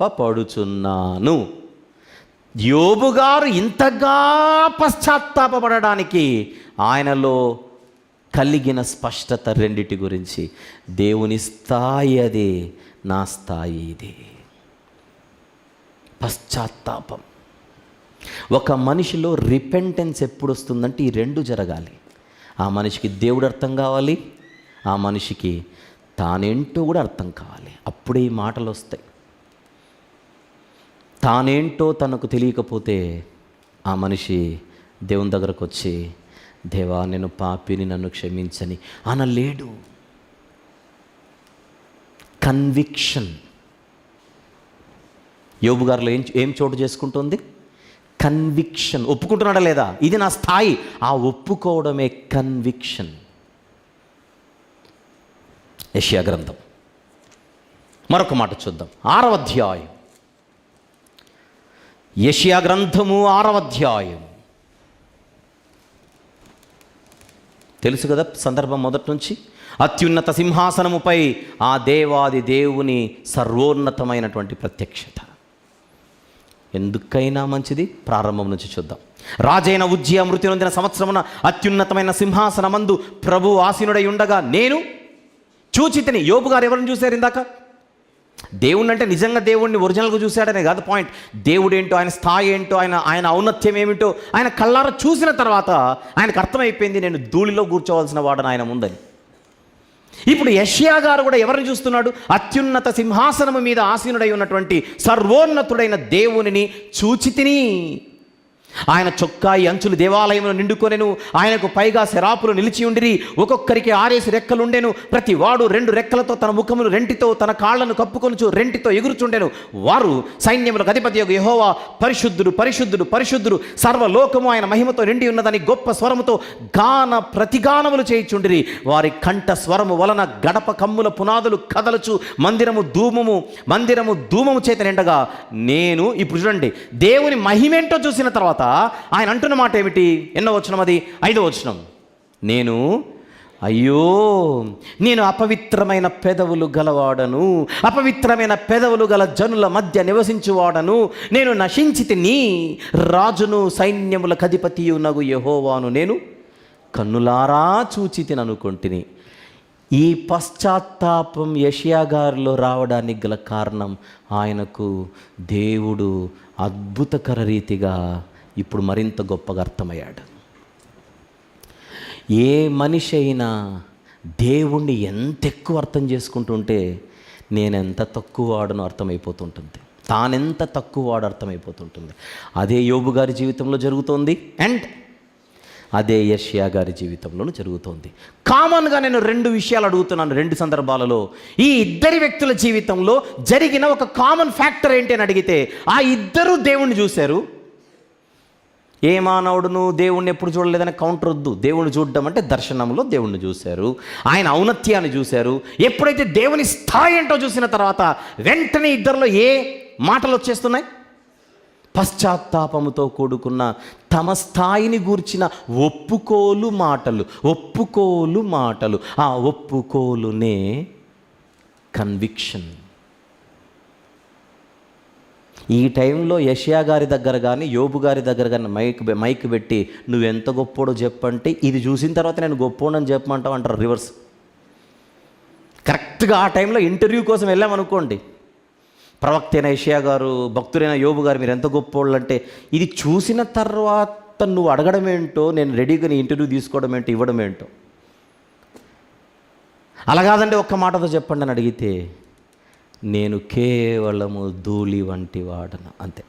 యోబు గారు ఇంతగా పశ్చాత్తాపడడానికి ఆయనలో కలిగిన స్పష్టత రెండిటి గురించి. దేవుని స్థాయి అదే, నా స్థాయి ఇది. పశ్చాత్తాపం. ఒక మనిషిలో రిపెంటెన్స్ ఎప్పుడు వస్తుందంటే ఈ 2 జరగాలి. ఆ మనిషికి దేవుడు అర్థం కావాలి, ఆ మనిషికి తానేంటో కూడా అర్థం కావాలి. అప్పుడే ఈ మాటలు వస్తాయి. తానేంటో తనకు తెలియకపోతే ఆ మనిషి దేవుని దగ్గరకు వచ్చి, దేవా నేను పాపిని, నన్ను క్షమించని అనలేడు. కన్విక్షన్. యోబు గారిలో ఏం చోటు చేసుకుంటుంది? కన్విక్షన్. ఒప్పుకుంటున్నాడా లేదా? ఇది నా స్థాయి. ఆ ఒప్పుకోవడమే కన్విక్షన్. యెషయా గ్రంథం మరొక మాట చూద్దాం. 6వ అధ్యాయం, యెషయా గ్రంథము 6వ అధ్యాయం. తెలుసు కదా సందర్భం మొదటి నుంచి. అత్యున్నత సింహాసనముపై ఆ దేవాది దేవుని సర్వోన్నతమైనటువంటి ప్రత్యక్షత. ఎందుకైనా మంచిది ప్రారంభం నుంచి చూద్దాం. రాజైన ఉజ్జియా మృతి నొందిన సంవత్సరమున అత్యున్నతమైన సింహాసనమందు ప్రభు ఆసీనుడై ఉండగా నేను చూచితిని. యోబు గారు ఎవరిని చూశారు ఇందాక? దేవుణ్ణి. అంటే నిజంగా దేవుణ్ణి ఒరిజినల్గా చూశాడనే కాదు పాయింట్. దేవుడేంటో, ఆయన స్థాయి ఏంటో, ఆయన ఔన్నత్యం ఏమిటో ఆయన కళ్ళారా చూసిన తర్వాత ఆయనకు అర్థమైపోయింది, నేను ధూళిలో కూర్చోవలసిన వాడని ఆయన ముందని. ఇప్పుడు యెషయా గారు కూడా ఎవరిని చూస్తున్నాడు? అత్యున్నత సింహాసనము మీద ఆసీనుడై ఉన్నటువంటి సర్వోన్నతుడైన దేవునిని చూచితిని. ఆయన చొక్కాయి అంచులు దేవాలయమును నిండుకొనెను. ఆయనకు పైగా శరాపులు నిలిచి ఉండిరి. ఒక్కొక్కరికి 6 రెక్కలుండెను. ప్రతి వాడు 2 రెక్కలతో తన ముఖమును రెంటితో, తన కాళ్లను కప్పుకొనుచు రెంటితో ఎగురుచుండెను. వారు సైన్యములకు అధిపతి యెహోవా పరిశుద్ధుడు, పరిశుద్ధుడు, పరిశుద్ధుడు, సర్వలోకము ఆయన మహిమతో నిండి ఉన్నదని గొప్ప స్వరముతో గాన ప్రతిగానములు చేయుచుండిరి. వారి కంఠ స్వరము వలన గడప కమ్ముల పునాదులు కదలుచు మందిరము ధూమము చేత నిండగా నేను. ఇప్పుడు చూడండి, దేవుని మహిమేంటో చూసిన తర్వాత ఆయన అంటున్న మాట ఏమిటి? ఎన్నో వచనం అది? 5వ వచనం. అయ్యో నేను అపవిత్రమైన పెదవులు గలవాడను, అపవిత్రమైన పెదవులు గల జనుల మధ్య నివసించువాడను. నేను నశించితిని. రాజును సైన్యములకు అధిపతియునగు యెహోవాను నేను కన్నులారా చూచితిని అనుకొంటిని. ఈ పశ్చాత్తాపం యెషయా గారిలో రావడానికి గల కారణం, ఆయనకు దేవుడు అద్భుతకర రీతిగా ఇప్పుడు మరింత గొప్పగా అర్థమయ్యాడు. ఏ మనిషి అయినా దేవుణ్ణి ఎంత ఎక్కువ అర్థం చేసుకుంటుంటే నేనెంత తక్కువ వాడనో అర్థమైపోతుంటుంది, తానెంత తక్కువ వాడు అర్థమైపోతుంటుంది. అదే యోబు గారి జీవితంలో జరుగుతోంది, అండ్ అదే యెషయా గారి జీవితంలోనూ జరుగుతోంది. కామన్గా నేను 2 విషయాలు అడుగుతున్నాను 2 సందర్భాలలో. ఈ ఇద్దరి వ్యక్తుల జీవితంలో జరిగిన ఒక కామన్ ఫ్యాక్టర్ ఏంటి అని అడిగితే, ఆ ఇద్దరు దేవుణ్ణి చూశారు. ఏ మానవుడును దేవుణ్ణి ఎప్పుడు చూడలేదని కౌంటర్ వద్దు. దేవుణ్ణి చూడడం అంటే దర్శనంలో దేవుణ్ణి చూశారు, ఆయన ఔన్నత్యాన్ని చూశారు. ఎప్పుడైతే దేవుని స్థాయి ఏంటో చూసిన తర్వాత వెంటనే ఇద్దరిలో ఏ మాటలు వచ్చేస్తున్నాయి? పశ్చాత్తాపముతో కూడుకున్న తమ స్థాయిని గూర్చిన ఒప్పుకోలు మాటలు. ఆ ఒప్పుకోలునే కన్విక్షన్. ఈ టైంలో యెషయా గారి దగ్గర కానీ యోబు గారి దగ్గర కానీ మైక్ పెట్టి నువ్వెంత గొప్పోడో చెప్పంటే, ఇది చూసిన తర్వాత నేను గొప్పోడని చెప్పమంటావు అంటారు రివర్స్. కరెక్ట్గా ఆ టైంలో ఇంటర్వ్యూ కోసం వెళ్ళామనుకోండి, ప్రవక్త అయిన యెషయా గారు, భక్తుడైన యోబు గారు మీరు ఎంత గొప్పోళ్ళు అంటే, ఇది చూసిన తర్వాత నువ్వు అడగడం ఏంటో, నేను రెడీగా నీ ఇంటర్వ్యూ తీసుకోవడం ఏంటో, ఇవ్వడం ఏంటో. అలా కాదండి ఒక్క మాటతో చెప్పండి అని అడిగితే, నేను కేవలము ధూళి వంటి వాడను అంతే.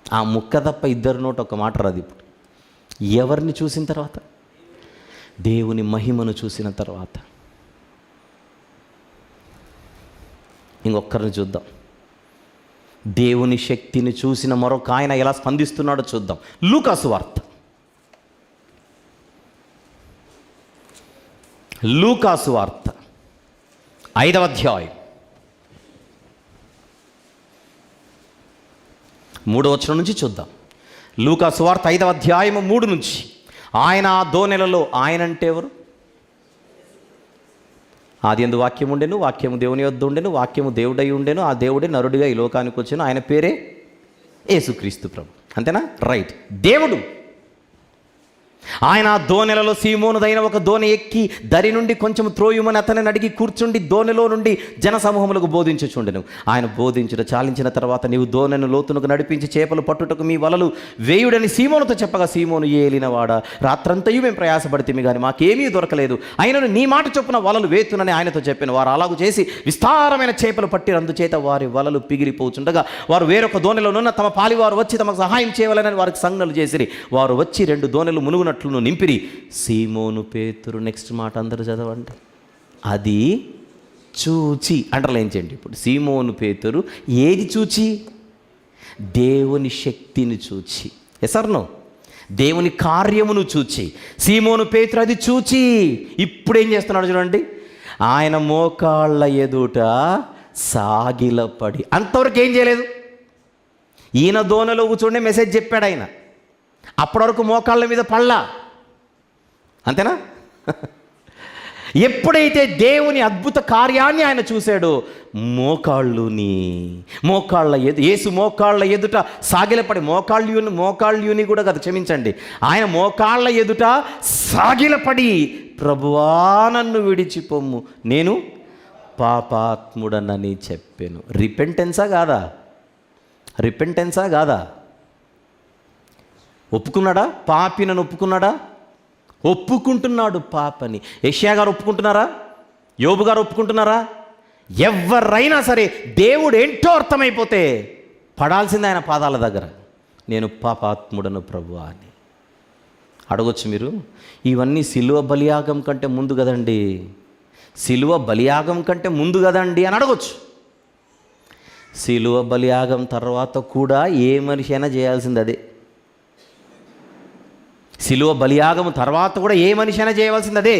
ఆ ముక్క తప్ప ఇద్దరి నోట ఒక మాట రాదు. ఇప్పుడు ఎవరిని చూసిన తర్వాత? దేవుని మహిమను చూసిన తర్వాత. ఇంకొకరిని చూద్దాం. దేవుని శక్తిని చూసిన మరొక ఆయన ఎలా స్పందిస్తున్నాడో చూద్దాం. లూకాసు వార్త 5వ అధ్యాయం 3వ వచనం నుంచి చూద్దాం. లూకాసు వార్త 5వ అధ్యాయం 3 నుంచి. ఆయన ఆ దోనెలలో, ఆయన అంటే ఎవరు? ఆదియందు వాక్యం ఉండెను, వాక్యము దేవుని యొద్ద ఉండెను, వాక్యము దేవుడై ఉండెను, ఆ దేవుడే నరుడిగా ఈ లోకానికి వచ్చాను, ఆయన పేరే యేసుక్రీస్తు ప్రభు. అంతేనా? రైట్. దేవుడు ఆయన దోనెలలో సీమోనుదైన ఒక దోనె ఎక్కి దరి నుండి కొంచెం త్రోయుమని అతనిని అడిగి కూర్చుండి దోనెలో నుండి జనసమూహములకు బోధించుచుండెను. ఆయన బోధించుట చాలించిన తర్వాత, నీవు దోనెను లోతునకు నడిపించి చేపలు పట్టుటకు మీ వలలు వేయుడని సీమోనుతో చెప్పగా, సీమోను ఏలినవాడా, రాత్రంతయు మేము ప్రయాసపడితేమి కానీ మాకేమీ దొరకలేదు, అయినను నీ మాట చొప్పున వలలు వేతునని ఆయనతో చెప్పాను. వారు అలాగూ చేసి విస్తారమైన చేపలు పట్టి అందుచేత వారి వలలు పిగిలిపోచుండగా, వారు వేరొక దోనెలోనున్న తమ పాలివారు వచ్చి తమకు సహాయం చేయవాలని వారికి సంజ్ఞలు చేసిరి. వారు వచ్చి 2 దోనెలు మునుగునట్లును నింపిరి. సీమోను పేతురు, నెక్స్ట్ మాట అందరూ చదవండి, అది చూచి అండర్లైన్ చేయండి. ఇప్పుడు సీమోను పేతురు ఏది చూచి? దేవుని శక్తిని చూచి. ఎసర్నో దేవుని కార్యమును చూచి సీమోను పేతురు అది చూచి ఇప్పుడు ఏం చేస్తున్నాడు చూడండి, ఆయన మోకాళ్ళ ఎదుట సాగిలపడి. అంతవరకు ఏం చేయలేదు, ఈయన దోనలో కూర్చోండి మెసేజ్ చెప్పాడు ఆయన, అప్పటి వరకు మోకాళ్ళ మీద పళ్ళ, అంతేనా? ఎప్పుడైతే దేవుని అద్భుత కార్యాన్ని ఆయన చూశాడో యేసు మోకాళ్ళ ఎదుట సాగిలపడి, మోకాళ్ళుని కూడా కదా, క్షమించండి, ఆయన మోకాళ్ళ ఎదుట సాగిలపడి, ప్రభువా నన్ను విడిచిపోమ్ము, నేను పాపాత్ముడనని చెప్పాను. రిపెంటెన్సా కాదా? ఒప్పుకున్నాడా? పాపినని ఒప్పుకున్నాడా? ఒప్పుకుంటున్నాడు పాపని. యెషయా గారు ఒప్పుకుంటున్నారా? యోబు గారు ఒప్పుకుంటున్నారా? ఎవరైనా సరే దేవుడు ఏంటో అర్థమైపోతే పడాల్సిందే ఆయన పాదాల దగ్గర, నేను పాపాత్ముడను ప్రభువా అని. అడగొచ్చు మీరు, ఇవన్నీ సిలువ బలియాగం కంటే ముందు కదండి, సిలువ బలియాగం కంటే ముందు కదండి అని అడగొచ్చు. సిలువ బలియాగం తర్వాత కూడా ఏ మనిషి అయినా చేయాల్సింది అదే. సిలువ బలియాగం తర్వాత కూడా ఏ మనిషి అయినా చేయవలసింది అదే.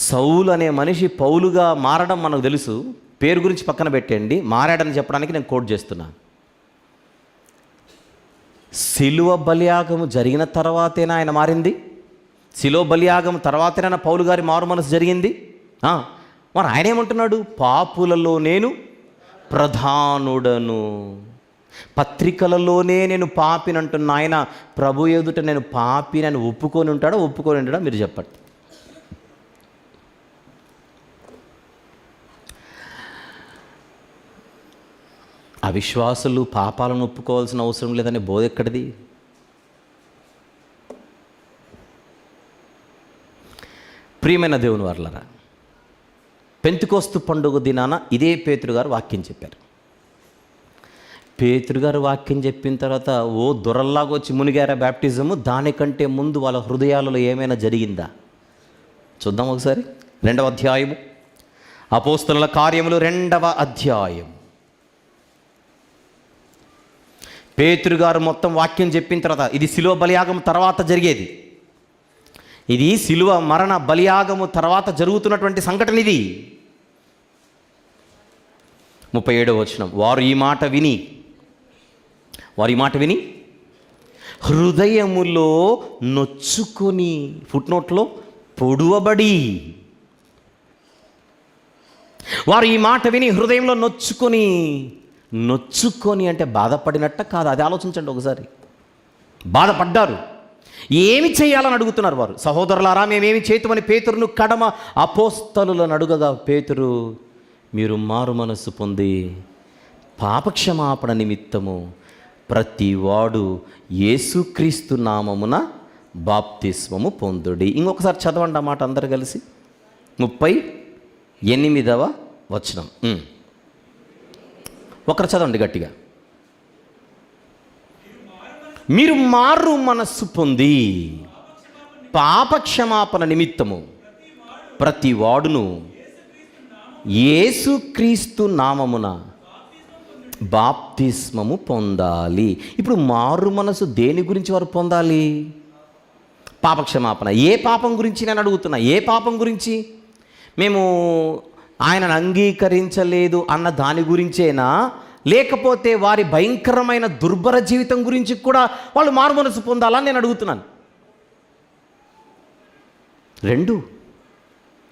సౌలు అనే మనిషి పౌలుగా మారడం మనకు తెలుసు, పేరు గురించి పక్కన పెట్టండి, మారాడని చెప్పడానికి నేను కోట్ చేస్తున్నాను. సిలువ బలియాగము జరిగిన తర్వాతేనా ఆయన మారింది? సిలువ బలియాగం తర్వాతేనా పౌలు గారి మారు మనసు జరిగింది? మరి ఆయన ఏమంటున్నాడు? పాపులలో నేను ప్రధానుడను, పత్రికలలోనే నేను పాపిని అంటున్నా. ఆయన ప్రభు ఎదుట నేను పాపిని అని ఒప్పుకొని ఉంటాడా మీరు చెప్పండి. అవిశ్వాసులు పాపాలను ఒప్పుకోవాల్సిన అవసరం లేదనే బోధ ఎక్కడిది? ప్రియమైన దేవుని వారలారా, పెంతెకొస్తు పండుగ దినాన ఇదే పేతురు గారు వాక్యం చెప్పారు. పేతురు గారు వాక్యం చెప్పిన తర్వాత దొరల్లాగా వచ్చి మునిగారా బ్యాప్టిజము? దానికంటే ముందు వాళ్ళ హృదయాలలో ఏమైనా జరిగిందా? చూద్దాం ఒకసారి. 2వ అధ్యాయము, అపోస్తలుల కార్యములు 2వ అధ్యాయం. పేతురు గారు మొత్తం వాక్యం చెప్పిన తర్వాత, ఇది శిలువ బలియాగం తర్వాత జరిగేది, ఇది శిలువ మరణ బలియాగము తర్వాత జరుగుతున్నటువంటి సంఘటన ఇది. 37వ వచనం, వారు ఈ మాట విని హృదయములో నొచ్చుకొని, ఫుట్నోట్లో పొడువబడి, వారు ఈ మాట విని హృదయంలో నొచ్చుకొని అంటే బాధపడినట్ట కాదు, అది ఆలోచించండి ఒకసారి. బాధపడ్డారు. ఏమి చేయాలని అడుగుతున్నారు వారు. సహోదరులారా, మేమేమి చేతుమని పేతురును కడమ అపోస్తలులను అడుగగా, పేతురు, మీరు మారు మనస్సు పొంది పాపక్షమాపణ నిమిత్తము ప్రతివాడు యేసుక్రీస్తు నామమున బాప్తిస్మము పొందుడి. ఇంకొకసారి చదవండి ఆ మాట అందరు కలిసి. 38వ వచనం ఒకరు చదవండి గట్టిగా. మీరు మారు మనస్సు పొంది పాపక్షమాపణ నిమిత్తము ప్రతి వాడును యేసుక్రీస్తు నామమున బాప్తిస్మము పొందాలి. ఇప్పుడు మారు మనసు దేని గురించి వారు పొందాలి? పాపక్షమాపణ. ఏ పాపం గురించి నేను అడుగుతున్నా? ఏ పాపం గురించి? మేము ఆయనను అంగీకరించలేదు అన్న దాని గురించేనా, లేకపోతే వారి భయంకరమైన దుర్భర జీవితం గురించి కూడా వాళ్ళు మారు మనసు పొందాలని నేను అడుగుతున్నాను.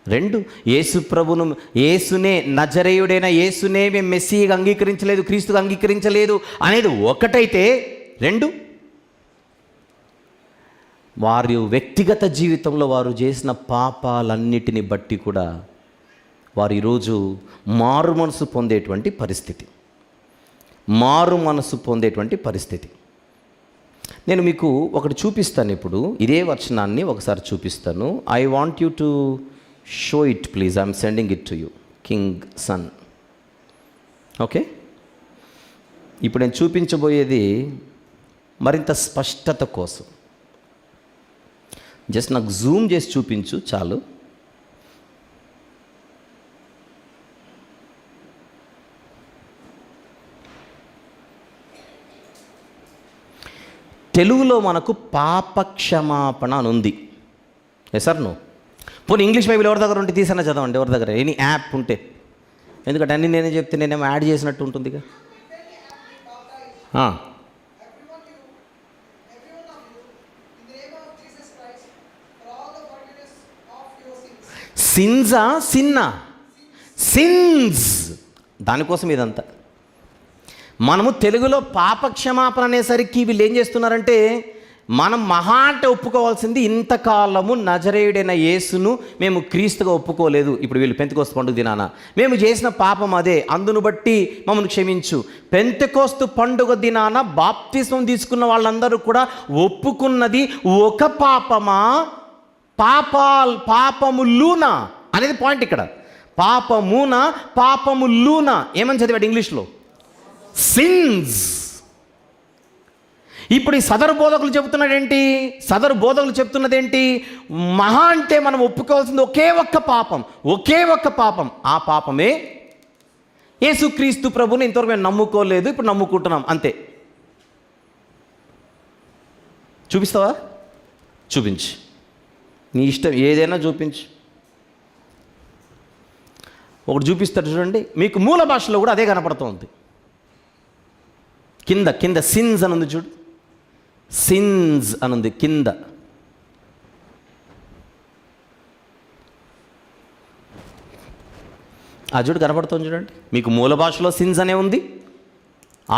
రెండు యేసు ప్రభును, యేసునే, నజరేయుడైన యేసునే మేము మెస్సీగా అంగీకరించలేదు, క్రీస్తుగా అంగీకరించలేదు అనేది ఒకటైతే, 2 వారి వ్యక్తిగత జీవితంలో వారు చేసిన పాపాలన్నిటిని బట్టి కూడా వారు ఈరోజు మారు మనసు పొందేటువంటి పరిస్థితి. నేను మీకు ఒకటి చూపిస్తాను. ఇప్పుడు ఇదే వచనాన్ని ఒకసారి చూపిస్తాను. I want you to show it please. I'm sending it to you, king son. Okay, ఇప్పుడు నేను చూపించబోయేది మరింత స్పష్టత కోసం. జస్ట్ నాకు జూమ్ చేసి చూపించు చాలు. తెలుగులో మనకు పాపక్షమాపణ అని ఉంది. సార్ నువ్వు పోనీ ఇంగ్లీష్ బైబిల్ ఎవరి దగ్గర ఉంటే తీసన్నా చదవండి, ఎవరి దగ్గర ఎనీ యాప్ ఉంటే. ఎందుకంటే అన్నీ నేనే చెప్తే నేనేమో యాడ్ చేసినట్టు ఉంటుందిగా. సిన్సా సిన్నా సిన్స్, దానికోసం ఇదంతా. మనము తెలుగులో పాపక్షమాపణ అనేసరికి వీళ్ళు ఏం చేస్తున్నారంటే, మనం మహా అంటే ఒప్పుకోవాల్సింది ఇంతకాలము నజరేయుడైన యేసును మేము క్రీస్తుగా ఒప్పుకోలేదు. ఇప్పుడు వీళ్ళు పెంతెకోస్తు పండుగ దినాన మేము చేసిన పాపం అదే, అందును బట్టి మమ్మల్ని క్షమించు. పెంతెకోస్తు పండుగ దినాన బాప్తిస్మం తీసుకున్న వాళ్ళందరూ కూడా ఒప్పుకున్నది ఒక పాపమా, పాపములునా అనేది పాయింట్ ఇక్కడ. పాపములునా ఏమని చదివాడు ఇంగ్లీష్లో? సిన్స్. ఇప్పుడు ఈ సదరు బోధకులు చెప్తున్నదేంటి? మహా అంటే మనం ఒప్పుకోవాల్సింది ఒకే ఒక్క పాపం. ఆ పాపమే యేసుక్రీస్తు ప్రభుని ఇంతవరకు మేము నమ్ముకోలేదు, ఇప్పుడు నమ్ముకుంటున్నాం అంతే. చూపిస్తావా? చూపించు, నీ ఇష్టం ఏదైనా చూపించు. ఒకటి చూపిస్తాడు చూడండి, మీకు మూల భాషలో కూడా అదే కనపడుతుంది. కింద సిన్స్ అని ఉంది చూడు, సిన్స్ అనుంది కింద. ఆ చూడు కనపడుతుంది చూడండి. మీకు మూల భాషలో సిన్స్ అనే ఉంది,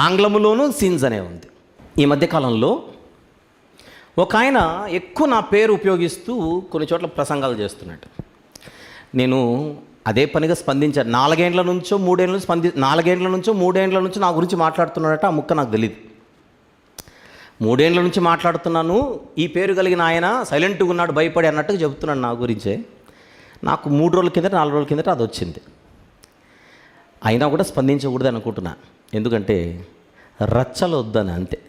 ఆంగ్లములోనూ సిన్స్ అనే ఉంది. ఈ మధ్యకాలంలో ఒక ఆయన ఎక్కువ నా పేరు ఉపయోగిస్తూ కొన్ని చోట్ల ప్రసంగాలు చేస్తున్నట్టు. నేను అదే పనిగా స్పందించాను. 4 ఏండ్ల నుంచో 3 ఏండ్ల నుంచో నా గురించి మాట్లాడుతున్నాడట. ఆ ముక్క నాకు తెలియదు. 3 ఏండ్ల నుంచి మాట్లాడుతున్నాను, ఈ పేరు కలిగిన ఆయన సైలెంట్గా ఉన్నాడు, భయపడి అన్నట్టుగా చెబుతున్నాడు నా గురించే. నాకు 3 రోజుల కిందట 4 రోజుల కిందట అది వచ్చింది. అయినా కూడా స్పందించకూడదు అనుకుంటున్నా. ఎందుకంటే రచ్చలొద్దని, అంతే.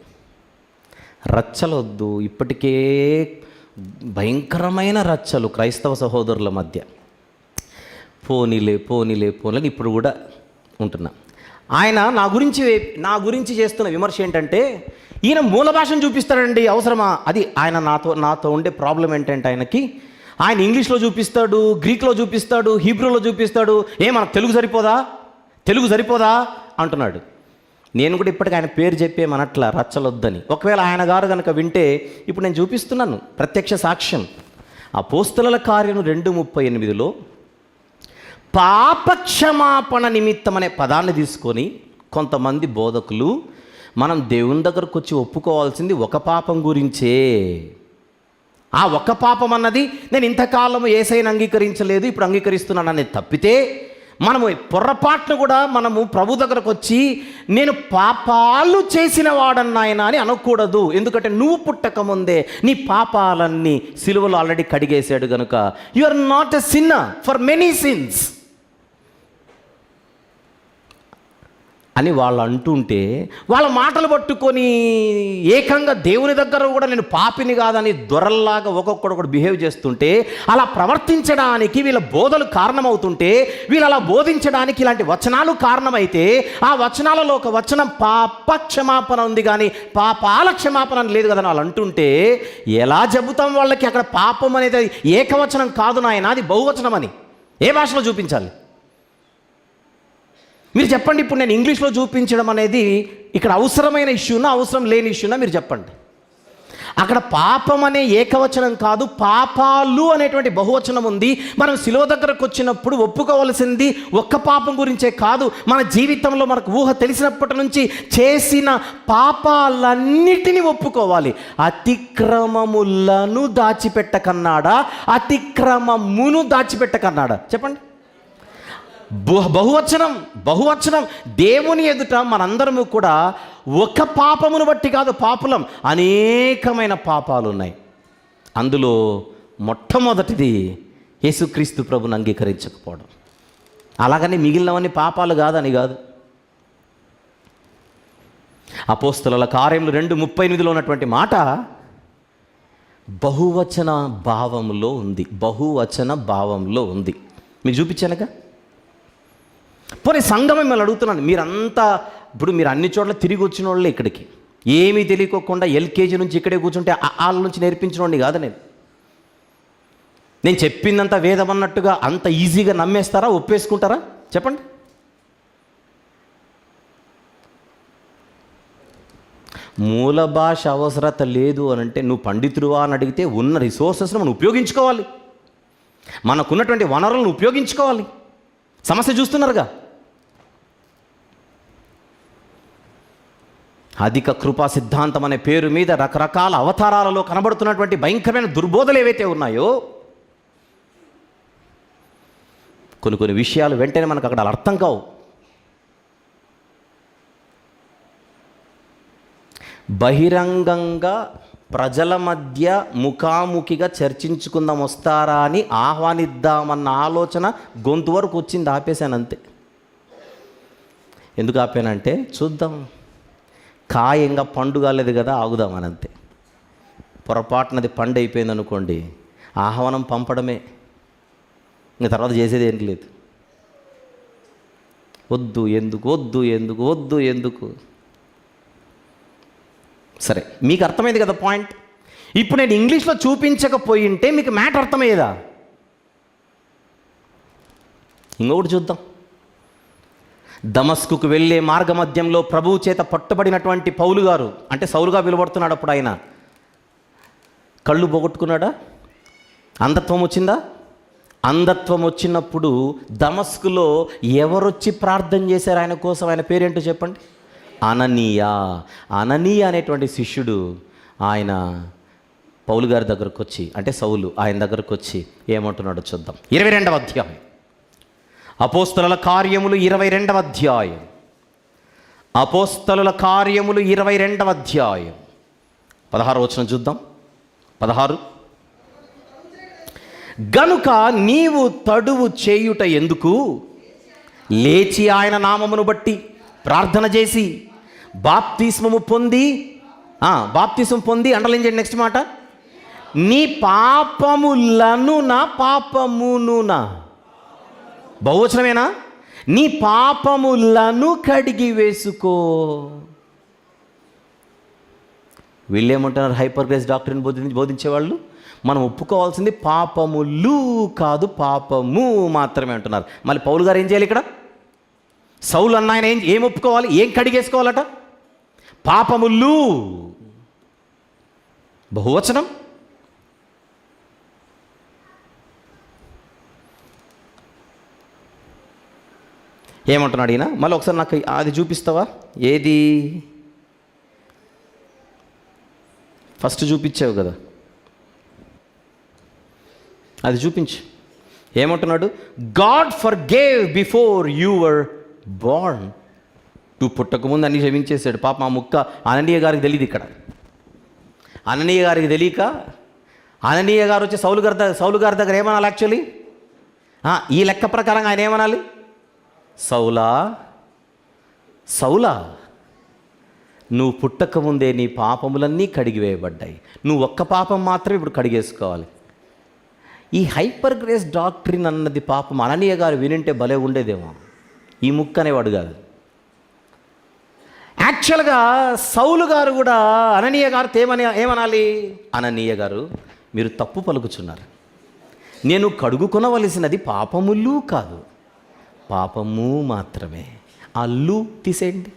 రచ్చలొద్దు. ఇప్పటికే భయంకరమైన రచ్చలు క్రైస్తవ సహోదరుల మధ్య. పోనీలే ఇప్పుడు కూడా ఉంటున్నా. ఆయన నా గురించి చేస్తున్న విమర్శ ఏంటంటే, ఈయన మూల భాషను చూపిస్తాడండి, అవసరమా? అది ఆయన నాతో ఉండే ప్రాబ్లం ఏంటంటే, ఆయన ఇంగ్లీష్లో చూపిస్తాడు, గ్రీక్లో చూపిస్తాడు, హీబ్రూలో చూపిస్తాడు. మనకు తెలుగు సరిపోదా అంటున్నాడు. నేను కూడా ఇప్పటికీ ఆయన పేరు చెప్పేమనట్లా, రచ్చలొద్దని. ఒకవేళ ఆయన గారు కనుక వింటే ఇప్పుడు నేను చూపిస్తున్నాను ప్రత్యక్ష సాక్ష్యం. అపోస్తలుల కార్యం 2:38లో పాపక్షమాపణ నిమిత్తం అనే పదాన్ని తీసుకొని కొంతమంది బోధకులు మనం దేవుని దగ్గరకు వచ్చి ఒప్పుకోవాల్సింది ఒక పాపం గురించే. ఆ ఒక్క పాపం అన్నది నేను ఇంతకాలం యేసయ్యను అంగీకరించలేదు, ఇప్పుడు అంగీకరిస్తున్నాను అనేది తప్పితే, మనము పొర్రపాటును కూడా మనము ప్రభు దగ్గరకు వచ్చి నేను పాపాలు చేసిన వాడన్నాయన అని అనకూడదు. ఎందుకంటే నువ్వు పుట్టకముందే నీ పాపాలన్నీ సిలువలో ఆల్రెడీ కడిగేశాడు కనుక you are not a sinner for many sins అని వాళ్ళు అంటుంటే, వాళ్ళ మాటలు పట్టుకొని ఏకంగా దేవుని దగ్గర కూడా నేను పాపిని కాదని దొరల్లాగా ఒక్కొక్కడు బిహేవ్ చేస్తుంటే, అలా ప్రవర్తించడానికి వీళ్ళ బోధలు కారణమవుతుంటే, వీళ్ళు అలా బోధించడానికి ఇలాంటి వచనాలు కారణమైతే, ఆ వచనాలలో ఒక వచనం పాపక్షమాపణ ఉంది కానీ పాపాల క్షమాపణ లేదు కదా వాళ్ళు అంటుంటే, ఎలా చెబుతాం వాళ్ళకి అక్కడ పాపం అనేది ఏకవచనం కాదు నాయన, అది బహువచనం అని? ఏ భాషలో చూపించాలి మీరు చెప్పండి. ఇప్పుడు నేను ఇంగ్లీష్లో చూపించడం అనేది ఇక్కడ అవసరమైన ఇష్యూనా, అవసరం లేని ఇష్యూనా మీరు చెప్పండి. అక్కడ పాపం అనే ఏకవచనం కాదు, పాపాలు అనేటువంటి బహువచనం ఉంది. మనం శిలువ దగ్గరకు వచ్చినప్పుడు ఒప్పుకోవాల్సింది ఒక్క పాపం గురించే కాదు, మన జీవితంలో మనకు ఊహ తెలిసినప్పటి నుంచి చేసిన పాపాలన్నిటినీ ఒప్పుకోవాలి. అతిక్రమములను దాచిపెట్టకన్నాడా, అతిక్రమమును దాచిపెట్టకన్నాడా? చెప్పండి. బహువచనం. దేవుని ఎదుట మనందరము కూడా ఒక పాపమును బట్టి కాదు పాపులం, అనేకమైన పాపాలు ఉన్నాయి. అందులో మొట్టమొదటిది యేసుక్రీస్తు ప్రభుని అంగీకరించకపోవడం. అలాగని మిగిలినవన్నీ పాపాలు కాదని కాదు. అపోస్తలుల కార్యములు 2:38లో ఉన్నటువంటి మాట బహువచన భావంలో ఉంది. మీకు చూపించానుగా. పోనీ సంఘం మిమ్మల్ని అడుగుతున్నాను, మీరంతా ఇప్పుడు మీరు అన్ని చోట్ల తిరిగి వచ్చిన వాళ్ళే ఇక్కడికి, ఏమీ తెలియకోకుండా ఎల్కేజీ నుంచి ఇక్కడే కూర్చుంటే వాళ్ళ నుంచి నేర్పించడండి కాదు నేను చెప్పిందంతా వేదం అన్నట్టుగా అంత ఈజీగా నమ్మేస్తారా, ఒప్పేసుకుంటారా? చెప్పండి. మూల భాష అవసరత లేదు అని అంటే నువ్వు పండితుడువా అని అడిగితే ఉన్న రిసోర్సెస్ను మనం ఉపయోగించుకోవాలి, మనకున్నటువంటి వనరులను ఉపయోగించుకోవాలి. సమస్య చూస్తున్నారుగా. అధిక కృపా సిద్ధాంతం అనే పేరు మీద రకరకాల అవతారాలలో కనబడుతున్నటువంటి భయంకరమైన దుర్బోధలు ఏవైతే ఉన్నాయో, కొన్ని విషయాలు వెంటనే మనకు అక్కడ అర్థం కావు. బహిరంగంగా ప్రజల మధ్య ముఖాముఖిగా చర్చించుకుందాం వస్తారా అని ఆహ్వానిద్దామన్న ఆలోచన గొంతు వరకు వచ్చింది, ఆపేశాను అంతే. ఎందుకు ఆపానంటే చూద్దాం, ఖాయంగా పండు కాలేదు కదా, ఆగుదామని అంతే. పొరపాటునది పండు అయిపోయింది అనుకోండి, ఆహ్వానం పంపడమే, ఇంకా తర్వాత చేసేది ఏంటి లేదు. వద్దు ఎందుకు. సరే, మీకు అర్థమైంది కదా పాయింట్. ఇప్పుడు నేను ఇంగ్లీష్లో చూపించకపోయి ఉంటే మీకు మ్యాటర్ అర్థమయ్యేదా? ఇంకొకటి చూద్దాం. దమస్కుకు వెళ్ళే మార్గమధ్యంలో ప్రభువు చేత పట్టుబడినటువంటి పౌలు గారు, అంటే సౌలుగా పిలువడుతున్నాడు అప్పుడు ఆయన, కళ్ళు పోగొట్టుకున్నాడా? అంధత్వం వచ్చిందా? అంధత్వం వచ్చినప్పుడు దమస్కులో ఎవరొచ్చి ప్రార్థన చేశారు ఆయన కోసం? ఆయన పేరేంటో చెప్పండి. అననీయ అనేటువంటి శిష్యుడు ఆయన పౌలు గారి దగ్గరకు వచ్చి, అంటే సౌలు ఆయన దగ్గరకు వచ్చి ఏమంటున్నాడో చూద్దాం. 22వ అధ్యాయం, అపోస్తలుల కార్యములు 22వ అధ్యాయం, అపోస్తలుల కార్యములు 22వ అధ్యాయం 16వ వచనం చూద్దాం. 16, గనుక నీవు తడువు చేయుట ఎందుకు? లేచి ఆయన నామమును బట్టి ప్రార్థన చేసి బాప్తిస్మము పొంది అండర్లైన్ చేయండి. నెక్స్ట్ మాట, నీ పాపమును బహువచనమేనా? నీ పాపములను కడిగి వేసుకో. వీళ్ళేమంటున్నారు? హైపర్ గ్రేస్ డాక్టర్ని బోధించేవాళ్ళు మనం ఒప్పుకోవాల్సింది పాపములు కాదు, పాపము మాత్రమే అంటున్నారు. మళ్ళీ పౌలు గారు ఏం చేయాలి ఇక్కడ? సౌలు అన్న ఆయన ఏం ఒప్పుకోవాలి? ఏం కడిగేసుకోవాలట? పాపములు, బహువచనం. ఏమంటున్నాడు ఈయన? మళ్ళీ ఒకసారి నాకు అది చూపిస్తావా? ఏది? ఫస్ట్ చూపించావు కదా, అది చూపించు. ఏమంటున్నాడు? God forgave before you were born. నువ్వు పుట్టకముందు అన్ని క్షమించేశాడు. పాప ఆ ముక్క అననీయ గారికి తెలియదు. ఇక్కడ అననీయ గారికి తెలియక అననీయ గారు వచ్చి సౌలు గారి దగ్గర ఏమనాలి? యాక్చువల్లీ ఈ లెక్క ప్రకారం ఆయన ఏమనాలి? సౌలా నువ్వు పుట్టకముందే నీ పాపములన్నీ కడిగివేయబడ్డాయి, నువ్వు ఒక్క పాపం మాత్రమే ఇప్పుడు కడిగేసుకోవాలి. ఈ హైపర్ గ్రేస్ డాక్ట్రిన్ అన్నది పాపం అననీయ గారు వినింటే భలే ఉండేదేమో. ఈ ముక్క అనేవాడు కాదు. యాక్చువల్గా సౌలు గారు కూడా అననీయ గారితో ఏమనాలి? అననీయ గారు, మీరు తప్పు పలుకుచున్నారు. నేను కడుగుకొనవలసినది పాపములు కాదు, పాపము మాత్రమే. అల్లు తీసేయండి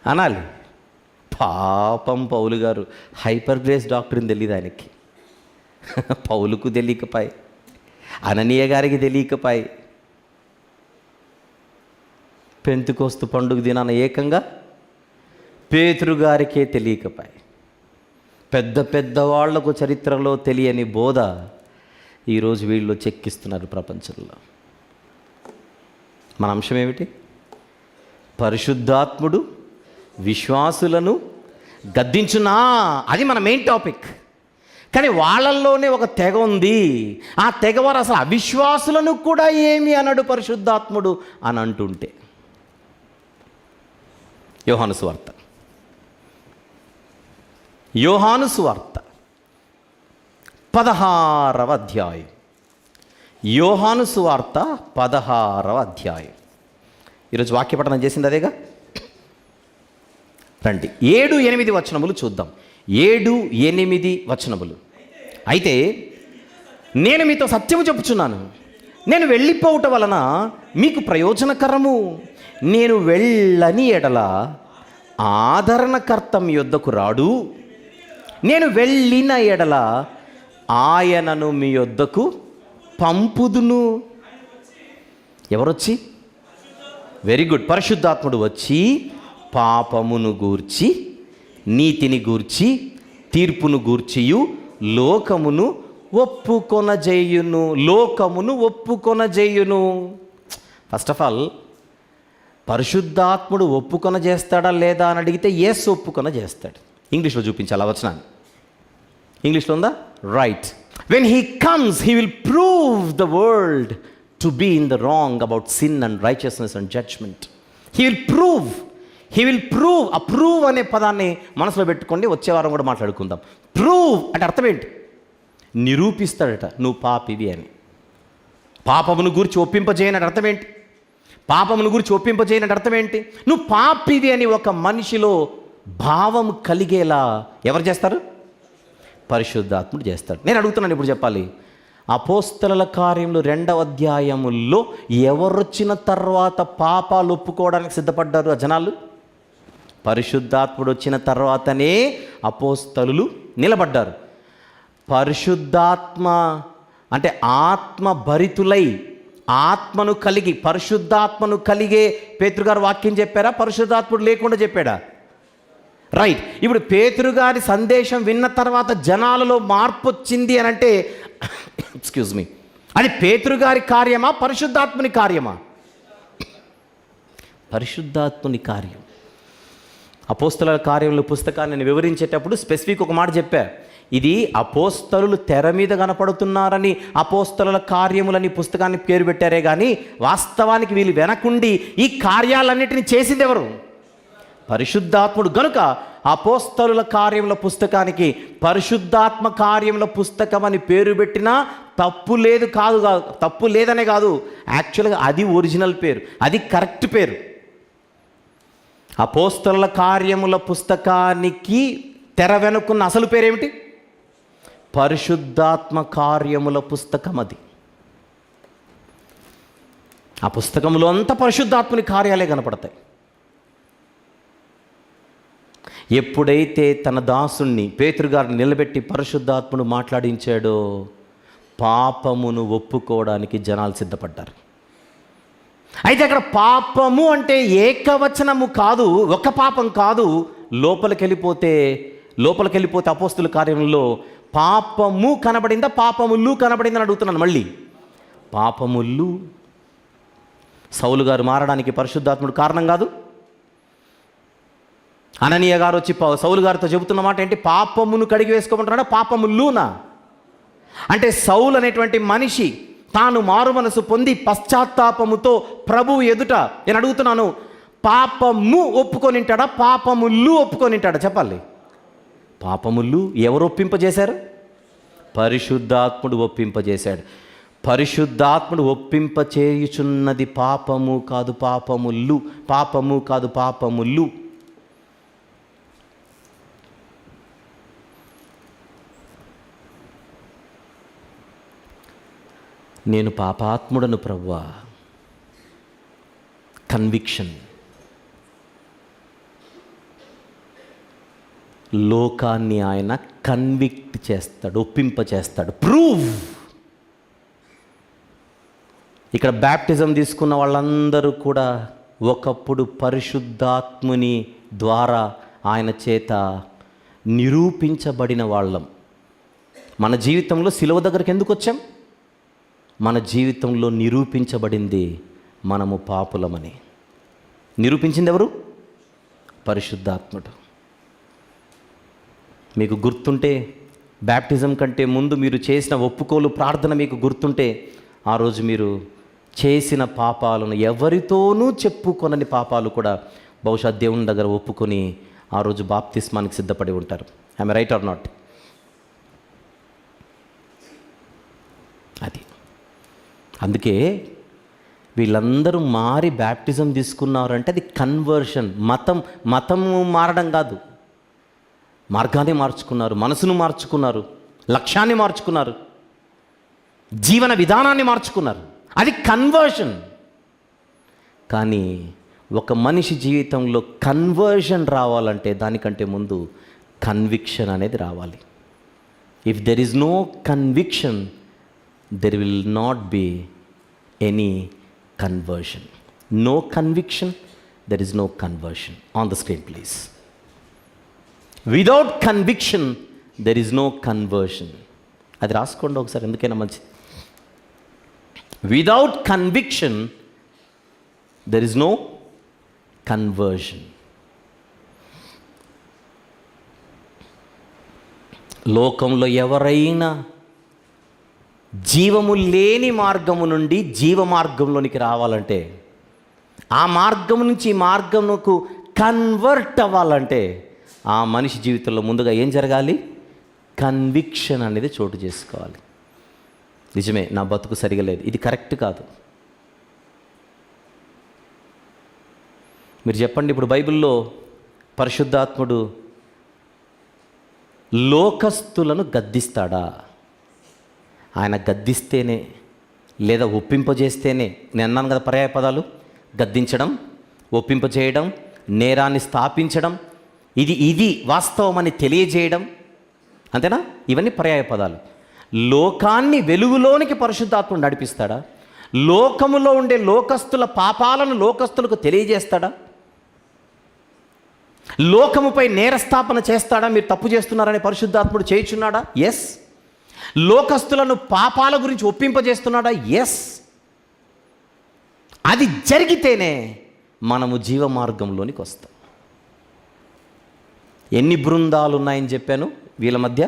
అనాలి. పాపం పౌలు గారు హైపర్ గ్రేస్ డాక్టర్ని తెలియదు ఆయనకి. పౌలుకు తెలియకపాయి, అననీయ గారికి తెలియకపాయి. పెంతెకొస్తు పండుగ దినాన ఏకంగా పేతురు గారికే తెలియకపాయి. పెద్ద వాళ్లకు చరిత్రలో తెలియని బోధ ఈరోజు వీళ్ళు చెక్కిస్తున్నారు ప్రపంచంలో. మన అంశం ఏమిటి? పరిశుద్ధాత్ముడు విశ్వాసులను గద్దించునా, అది మన మెయిన్ టాపిక్. కానీ వాళ్ళల్లోనే ఒక తెగ ఉంది. ఆ తెగవారు అసలు అవిశ్వాసులను కూడా ఏమి అనడు పరిశుద్ధాత్ముడు అని అంటుంటే. యోహాను సువార్త 16వ అధ్యాయం. యోహాను సువార్త 16వ అధ్యాయం. ఈరోజు వాక్యపఠనం చేసింది అదేగా. రండి 7-8 వచనములు చూద్దాం. 7-8 వచనములు. అయితే నేను మీతో సత్యము చెప్పుచున్నాను, నేను వెళ్ళిపోవటం వలన మీకు ప్రయోజనకరము. నేను వెళ్ళని ఎడల ఆదరణకర్త మీ యొద్దకు రాడు, నేను వెళ్ళిన ఎడల ఆయనను మీ యొద్దకు పంపుదును. ఎవరొచ్చి? Very good. పరిశుద్ధాత్ముడు వచ్చి పాపమును గూర్చి, నీతిని గూర్చి, తీర్పును గూర్చియు లోకమును ఒప్పుకొనజేయును. లోకమును ఒప్పుకొనజేయును. ఫస్ట్ ఆఫ్ ఆల్ పరిశుద్ధాత్ముడు ఒప్పుకొనజేస్తాడా లేదా అని అడిగితే యేసు ఒప్పుకొనజేస్తాడు. ఇంగ్లీష్లో చూపించాలి ఆ వచనాన్ని. ఇంగ్లీష్లో ఉందా? Right. When he comes he will prove the world to be in the wrong about sin and righteousness and judgment. He will prove. ఆ ప్రూవ్ అనే పదాన్ని మనసులో పెట్టుకోండి, వచ్చే వారం కూడా మాట్లాడుకుందాం. ప్రూవ్ అంటే అర్థం ఏంటి? నిరూపిస్తాడట నువ్వు పాపివి అని. పాపమును గురించి ఒప్పింపజేయనని అర్థం ఏంటి? పాపమును గురించి ఒప్పింపజేయనని అర్థం ఏంటి? నువ్వు పాపివి అని ఒక మనిషిలో భావం కలిగేలా ఎవరు చేస్తారు? పరిశుద్ధాత్ముడు చేస్తాడు. నేను అడుగుతున్నాను, ఇప్పుడు చెప్పాలి. అపోస్తలుల కార్యములు 2వ అధ్యాయముల్లో ఎవరొచ్చిన తర్వాత పాపాలు ఒప్పుకోవడానికి సిద్ధపడ్డారు ఆ జనాలు? పరిశుద్ధాత్ముడు వచ్చిన తర్వాతనే అపోస్తలులు నిలబడ్డారు. పరిశుద్ధాత్మ అంటే ఆత్మ భరితులై, ఆత్మను కలిగి, పరిశుద్ధాత్మను కలిగే పేతురుగారు వాక్యం చెప్పారా? పరిశుద్ధాత్ముడు లేకుండా చెప్పాడా? రైట్. ఇప్పుడు పేతురుగారి సందేశం విన్న తర్వాత జనాలలో మార్పు వచ్చింది అని అంటే ఎక్స్క్యూజ్ మీ, అది పేతురుగారి కార్యమా పరిశుద్ధాత్ముని కార్యమా? పరిశుద్ధాత్ముని కార్యం. అపోస్తలుల కార్యముల పుస్తకాన్ని నేను వివరించేటప్పుడు స్పెసిఫిక్ ఒక మాట చెప్పా. ఇది అపోస్తలులు తెర మీద కనపడుతున్నారని అపోస్తలుల కార్యములని పుస్తకాన్ని పేరు పెట్టారే కానీ వాస్తవానికి వీళ్ళు వెనకుండి ఈ కార్యాలన్నిటిని చేసింది ఎవరు? పరిశుద్ధాత్ముడు. గనుక అపోస్తలుల కార్యముల పుస్తకానికి పరిశుద్ధాత్మ కార్యముల పుస్తకం అని పేరు పెట్టినా తప్పు లేదనే కాదు, యాక్చువల్గా అది ఒరిజినల్ పేరు, అది కరెక్ట్ పేరు. అపోస్తలుల కార్యముల పుస్తకానికి తెర వెనుకున్న అసలు పేరేమిటి? పరిశుద్ధాత్మ కార్యముల పుస్తకం. అది ఆ పుస్తకంలో అంతా పరిశుద్ధాత్ముని కార్యాలే కనపడతాయి. ఎప్పుడైతే తన దాసుణ్ణి పేతురుగారిని నిలబెట్టి పరిశుద్ధాత్ముడు మాట్లాడించాడో పాపమును ఒప్పుకోవడానికి జనాలు సిద్ధపడ్డారు. అయితే అక్కడ పాపము అంటే ఏకవచనము కాదు, ఒక పాపం కాదు. లోపలికి వెళ్ళిపోతే అపోస్తలుల కార్యంలో పాపము కనబడిందా, పాపములు కనబడిందని అడుగుతున్నాను. మళ్ళీ పాపములు. సౌలు గారు మారడానికి పరిశుద్ధాత్ముడు కారణం కాదు. అననీయ గారు వచ్చి సౌలు గారితో చెబుతున్న మాట ఏంటి? పాపమును కడిగి వేసుకోమంటున్నాడా, పాపములునా? అంటే సౌలు అనేటువంటి మనిషి తాను మారు మనసు పొంది పశ్చాత్తాపముతో ప్రభువు ఎదుట నేను అడుగుతున్నాను, పాపము ఒప్పుకొనింటాడా, పాపములు ఒప్పుకొనింటాడా? చెప్పాలి. పాపములు ఎవరు ఒప్పింపజేశారు? పరిశుద్ధాత్ముడు ఒప్పింపజేశాడు. పరిశుద్ధాత్ముడు ఒప్పింపచేయుచున్నది పాపము కాదు పాపములు, పాపము కాదు పాపములు. నేను పాపాత్ముడను ప్రభువా. కన్విక్షన్. లోకాన్ని ఆయన కన్విక్ట్ చేస్తాడు, ఒప్పింపచేస్తాడు. ప్రూవ్. ఇక్కడ బ్యాప్టిజం తీసుకున్న వాళ్ళందరూ కూడా ఒకప్పుడు పరిశుద్ధాత్ముని ద్వారా ఆయన చేత నిరూపించబడిన వాళ్ళం. మన జీవితంలో సిలువ దగ్గరికి ఎందుకు వచ్చాం? మన జీవితంలో నిరూపించబడింది మనము పాపులమని. నిరూపించింది ఎవరు? పరిశుద్ధాత్ముడు. మీకు గుర్తుంటే బ్యాప్టిజం కంటే ముందు మీరు చేసిన ఒప్పుకోలు ప్రార్థన మీకు గుర్తుంటే ఆ రోజు మీరు చేసిన పాపాలను ఎవరితోనూ చెప్పుకొనని పాపాలు కూడా బహుశా దేవుని దగ్గర ఒప్పుకొని ఆ రోజు బాప్తిస్మానికి సిద్ధపడి ఉంటారు. I'm right are not? అది అందుకే వీళ్ళందరూ మారి బ్యాప్టిజం తీసుకున్నారంటే అది కన్వర్షన్. మతము మారడం కాదు, మార్గాన్ని మార్చుకున్నారు, మనసును మార్చుకున్నారు, లక్ష్యాన్ని మార్చుకున్నారు, జీవన విధానాన్ని మార్చుకున్నారు. అది కన్వర్షన్. కానీ ఒక మనిషి జీవితంలో కన్వర్షన్ రావాలంటే దానికంటే ముందు కన్విక్షన్ అనేది రావాలి. If there is no conviction, there will not be any conversion. No conviction, there is no conversion. On the screen please. Without conviction there is no conversion. అది రాసుకోండి ఒకసారి, ఎందుకైనా మంచిది. Without conviction there is no conversion. లోకంలో ఎవరైనా జీవము లేని మార్గము నుండి జీవ మార్గంలోనికి రావాలంటే, ఆ మార్గం నుంచి ఈ మార్గమునకు కన్వర్ట్ అవ్వాలంటే ఆ మనిషి జీవితంలో ముందుగా ఏం జరగాలి? కన్విక్షన్ అనేది చోటు చేసుకోవాలి. నిజమే, నా బతుకు సరిగా లేదు, ఇది కరెక్ట్ కాదు. మీరు చెప్పండి, ఇప్పుడు బైబిల్లో పరిశుద్ధాత్ముడు లోకస్తులను గద్దిస్తాడా? ఆయన గద్దిస్తేనే, లేదా ఒప్పింపజేస్తేనే, నేను అన్నాను కదా పర్యాయ పదాలు, గద్దించడం, ఒప్పింపజేయడం, నేరాన్ని స్థాపించడం, ఇది వాస్తవమని తెలియజేయడం, అంతేనా? ఇవన్నీ పర్యాయ పదాలు. లోకాన్ని వెలుగులోనికి పరిశుద్ధాత్ముడు నడిపిస్తాడా? లోకములో ఉండే లోకస్తుల పాపాలను లోకస్తులకు తెలియజేస్తాడా? లోకముపై నేరస్థాపన చేస్తాడా? మీరు తప్పు చేస్తున్నారని పరిశుద్ధాత్ముడు చేయుచున్నాడా? ఎస్. లోకస్తులను పాపాల గురించి ఒప్పింపజేస్తున్నాడా? ఎస్. అది జరిగితేనే మనము జీవ మార్గంలోనికి వస్తాం. ఎన్ని బృందాలు ఉన్నాయని చెప్పాను? వీళ్ళ మధ్య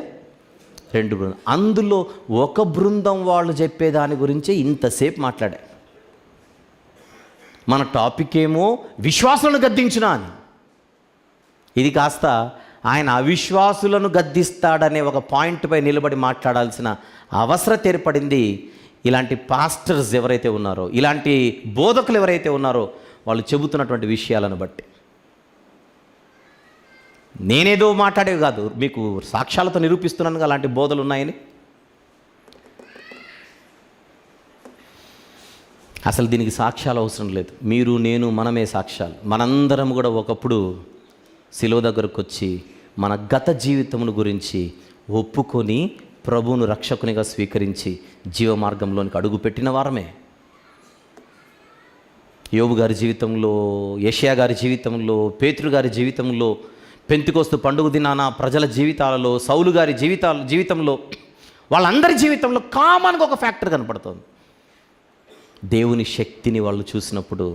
2 బృందాలు. అందులో ఒక బృందం వాళ్ళు చెప్పేదాని గురించి ఇంతసేపు మాట్లాడా. మన టాపిక్ ఏమో విశ్వాసులను గద్దించునా అని. ఇది కాస్త ఆయన అవిశ్వాసులను గద్దిస్తాడనే ఒక పాయింట్పై నిలబడి మాట్లాడాల్సిన అవసరం ఏర్పడింది. ఇలాంటి పాస్టర్స్ ఎవరైతే ఉన్నారో, ఇలాంటి బోధకులు ఎవరైతే ఉన్నారో, వాళ్ళు చెబుతున్నటువంటి విషయాలను బట్టి. నేనేదో మాట్లాడేవి కాదు, మీకు సాక్ష్యాలతో నిరూపిస్తున్నాను అలాంటి బోధలు ఉన్నాయని. అసలు దీనికి సాక్ష్యాలు అవసరం లేదు. మీరు, నేను, మనమే సాక్ష్యాలు. మనందరం కూడా ఒకప్పుడు శిలువ దగ్గరకు వచ్చి మన గత జీవితమును గురించి ఒప్పుకొని ప్రభువును రక్షకునిగా స్వీకరించి జీవ మార్గంలోనికి అడుగుపెట్టిన వారమే. యోబు గారి జీవితంలో, యెషయా గారి జీవితంలో, పేతురు గారి జీవితంలో, పెంతెకొస్తు పండుగ దినాన ప్రజల జీవితాలలో, సౌలు గారి జీవితంలో, వాళ్ళందరి జీవితంలో కామన్గా ఒక ఫ్యాక్టర్ కనపడుతుంది. దేవుని శక్తిని వాళ్ళు చూసినప్పుడు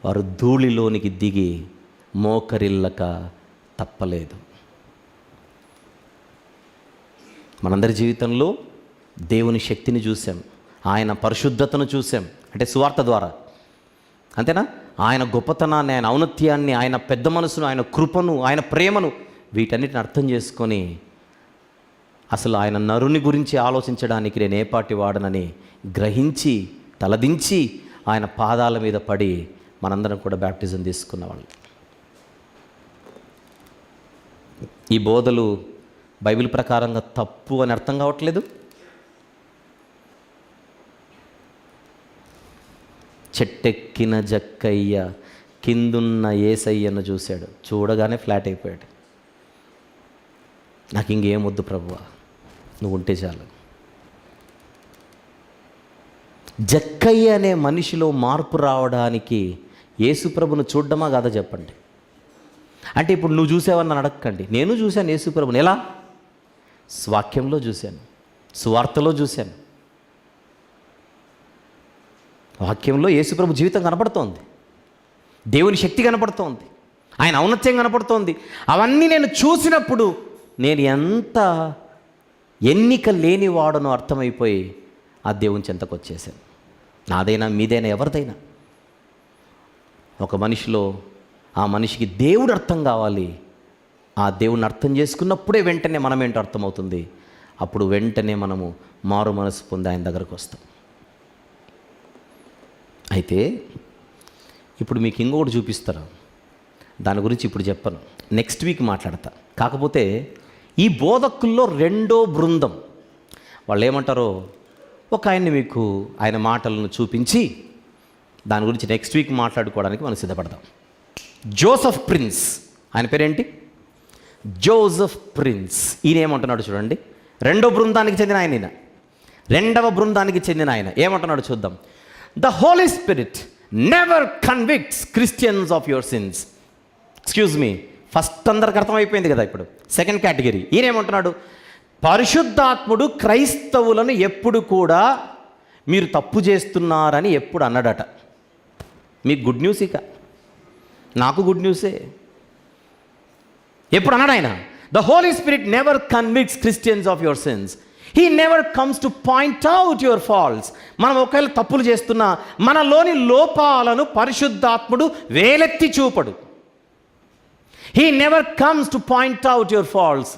వారు ధూళిలోనికి దిగి మోకరిల్లక తప్పలేదు. మనందరి జీవితంలో దేవుని శక్తిని చూసాం, ఆయన పరిశుద్ధతను చూసాం, అంటే సువార్త ద్వారా, అంతేనా? ఆయన గొప్పతనాన్ని, ఆయన ఔన్నత్యాన్ని, ఆయన పెద్ద మనసును, ఆయన కృపను, ఆయన ప్రేమను, వీటన్నిటిని అర్థం చేసుకొని అసలు ఆయన నరుని గురించి ఆలోచించడానికి నేను ఏపాటి వాడనని గ్రహించి తలదించి ఆయన పాదాల మీద పడి మనందరం కూడా బ్యాప్టిజం తీసుకున్నవాళ్ళు. ఈ బోధలు బైబిల్ ప్రకారంగా తప్పు అని అర్థం కావట్లేదు. చెట్టెక్కిన జక్కయ్య కిందున్న ఏసయ్యను చూశాడు, చూడగానే ఫ్లాట్ అయిపోయాడు. నాకు ఇంకేం వద్దు ప్రభువా, నువ్వు ఉంటే చాలు. జక్కయ్య అనే మనిషిలో మార్పు రావడానికి యేసుప్రభును చూడ్డమా కాదా చెప్పండి. అంటే ఇప్పుడు నువ్వు చూసావని నన్ను అడగకండి. నేను చూశాను యేసుప్రభుని. ఎలా? వాక్యంలో చూశాను, సువార్తలో చూశాను. వాక్యంలో యేసుప్రభు జీవితం కనపడుతోంది, దేవుని శక్తి కనపడుతోంది, ఆయన ఔన్నత్యం కనపడుతోంది. అవన్నీ నేను చూసినప్పుడు నేను ఎంత ఎన్నిక లేనివాడనో అర్థమైపోయి ఆ దేవుని చెంతకు వచ్చేసాను. నాదైనా మీదైనా ఎవరిదైనా ఒక మనిషిలో ఆ మనిషికి దేవుడు అర్థం కావాలి. ఆ దేవుని అర్థం చేసుకున్నప్పుడే వెంటనే మనమేంటో అర్థమవుతుంది. అప్పుడు వెంటనే మనము మారు మనసు పొంది ఆయన దగ్గరకు వస్తాం. అయితే ఇప్పుడు మీకు ఇంకొకటి చూపిస్తాను, దాని గురించి ఇప్పుడు చెప్పను, నెక్స్ట్ వీక్ మాట్లాడతా. కాకపోతే ఈ బోధకుల్లో రెండో బృందం వాళ్ళు ఏమంటారో ఒక ఆయన్ని మీకు ఆయన మాటలను చూపించి దాని గురించి నెక్స్ట్ వీక్ మాట్లాడుకోవడానికి మనం సిద్ధపడతాం. జోసెఫ్ ప్రిన్స్, ఆయన పేరేంటి? Joseph prince. ఈయన ఏమంటున్నాడు చూడండి. రెండవ బృందానికి చెందిన ఆయన, రెండవ బృందానికి చెందిన ఆయన ఏమంటున్నాడు చూద్దాం. The Holy Spirit never convicts Christians of your sins. Excuse me, first అందరికి అర్థమైపోయింది కదా. ఇప్పుడు సెకండ్ కేటగిరీ ఈయన ఏమంటున్నాడు, పరిశుద్ధాత్ముడు క్రైస్తవులను ఎప్పుడు కూడా మీరు తప్పు చేస్తున్నారని ఎప్పుడు అన్నాడట. మీకు గుడ్ న్యూస్, ఇక నాకు గుడ్ న్యూసే. ఎప్పుడు అన్నాడు ఆయన? The Holy Spirit never convicts Christians of your sins. He never comes to point out your faults. మనం ఒకవేళ తప్పులు చేస్తున్నా మనలోని లోపాలను పరిశుద్ధాత్ముడు వేలెత్తి చూపడు. He never comes to point out your faults.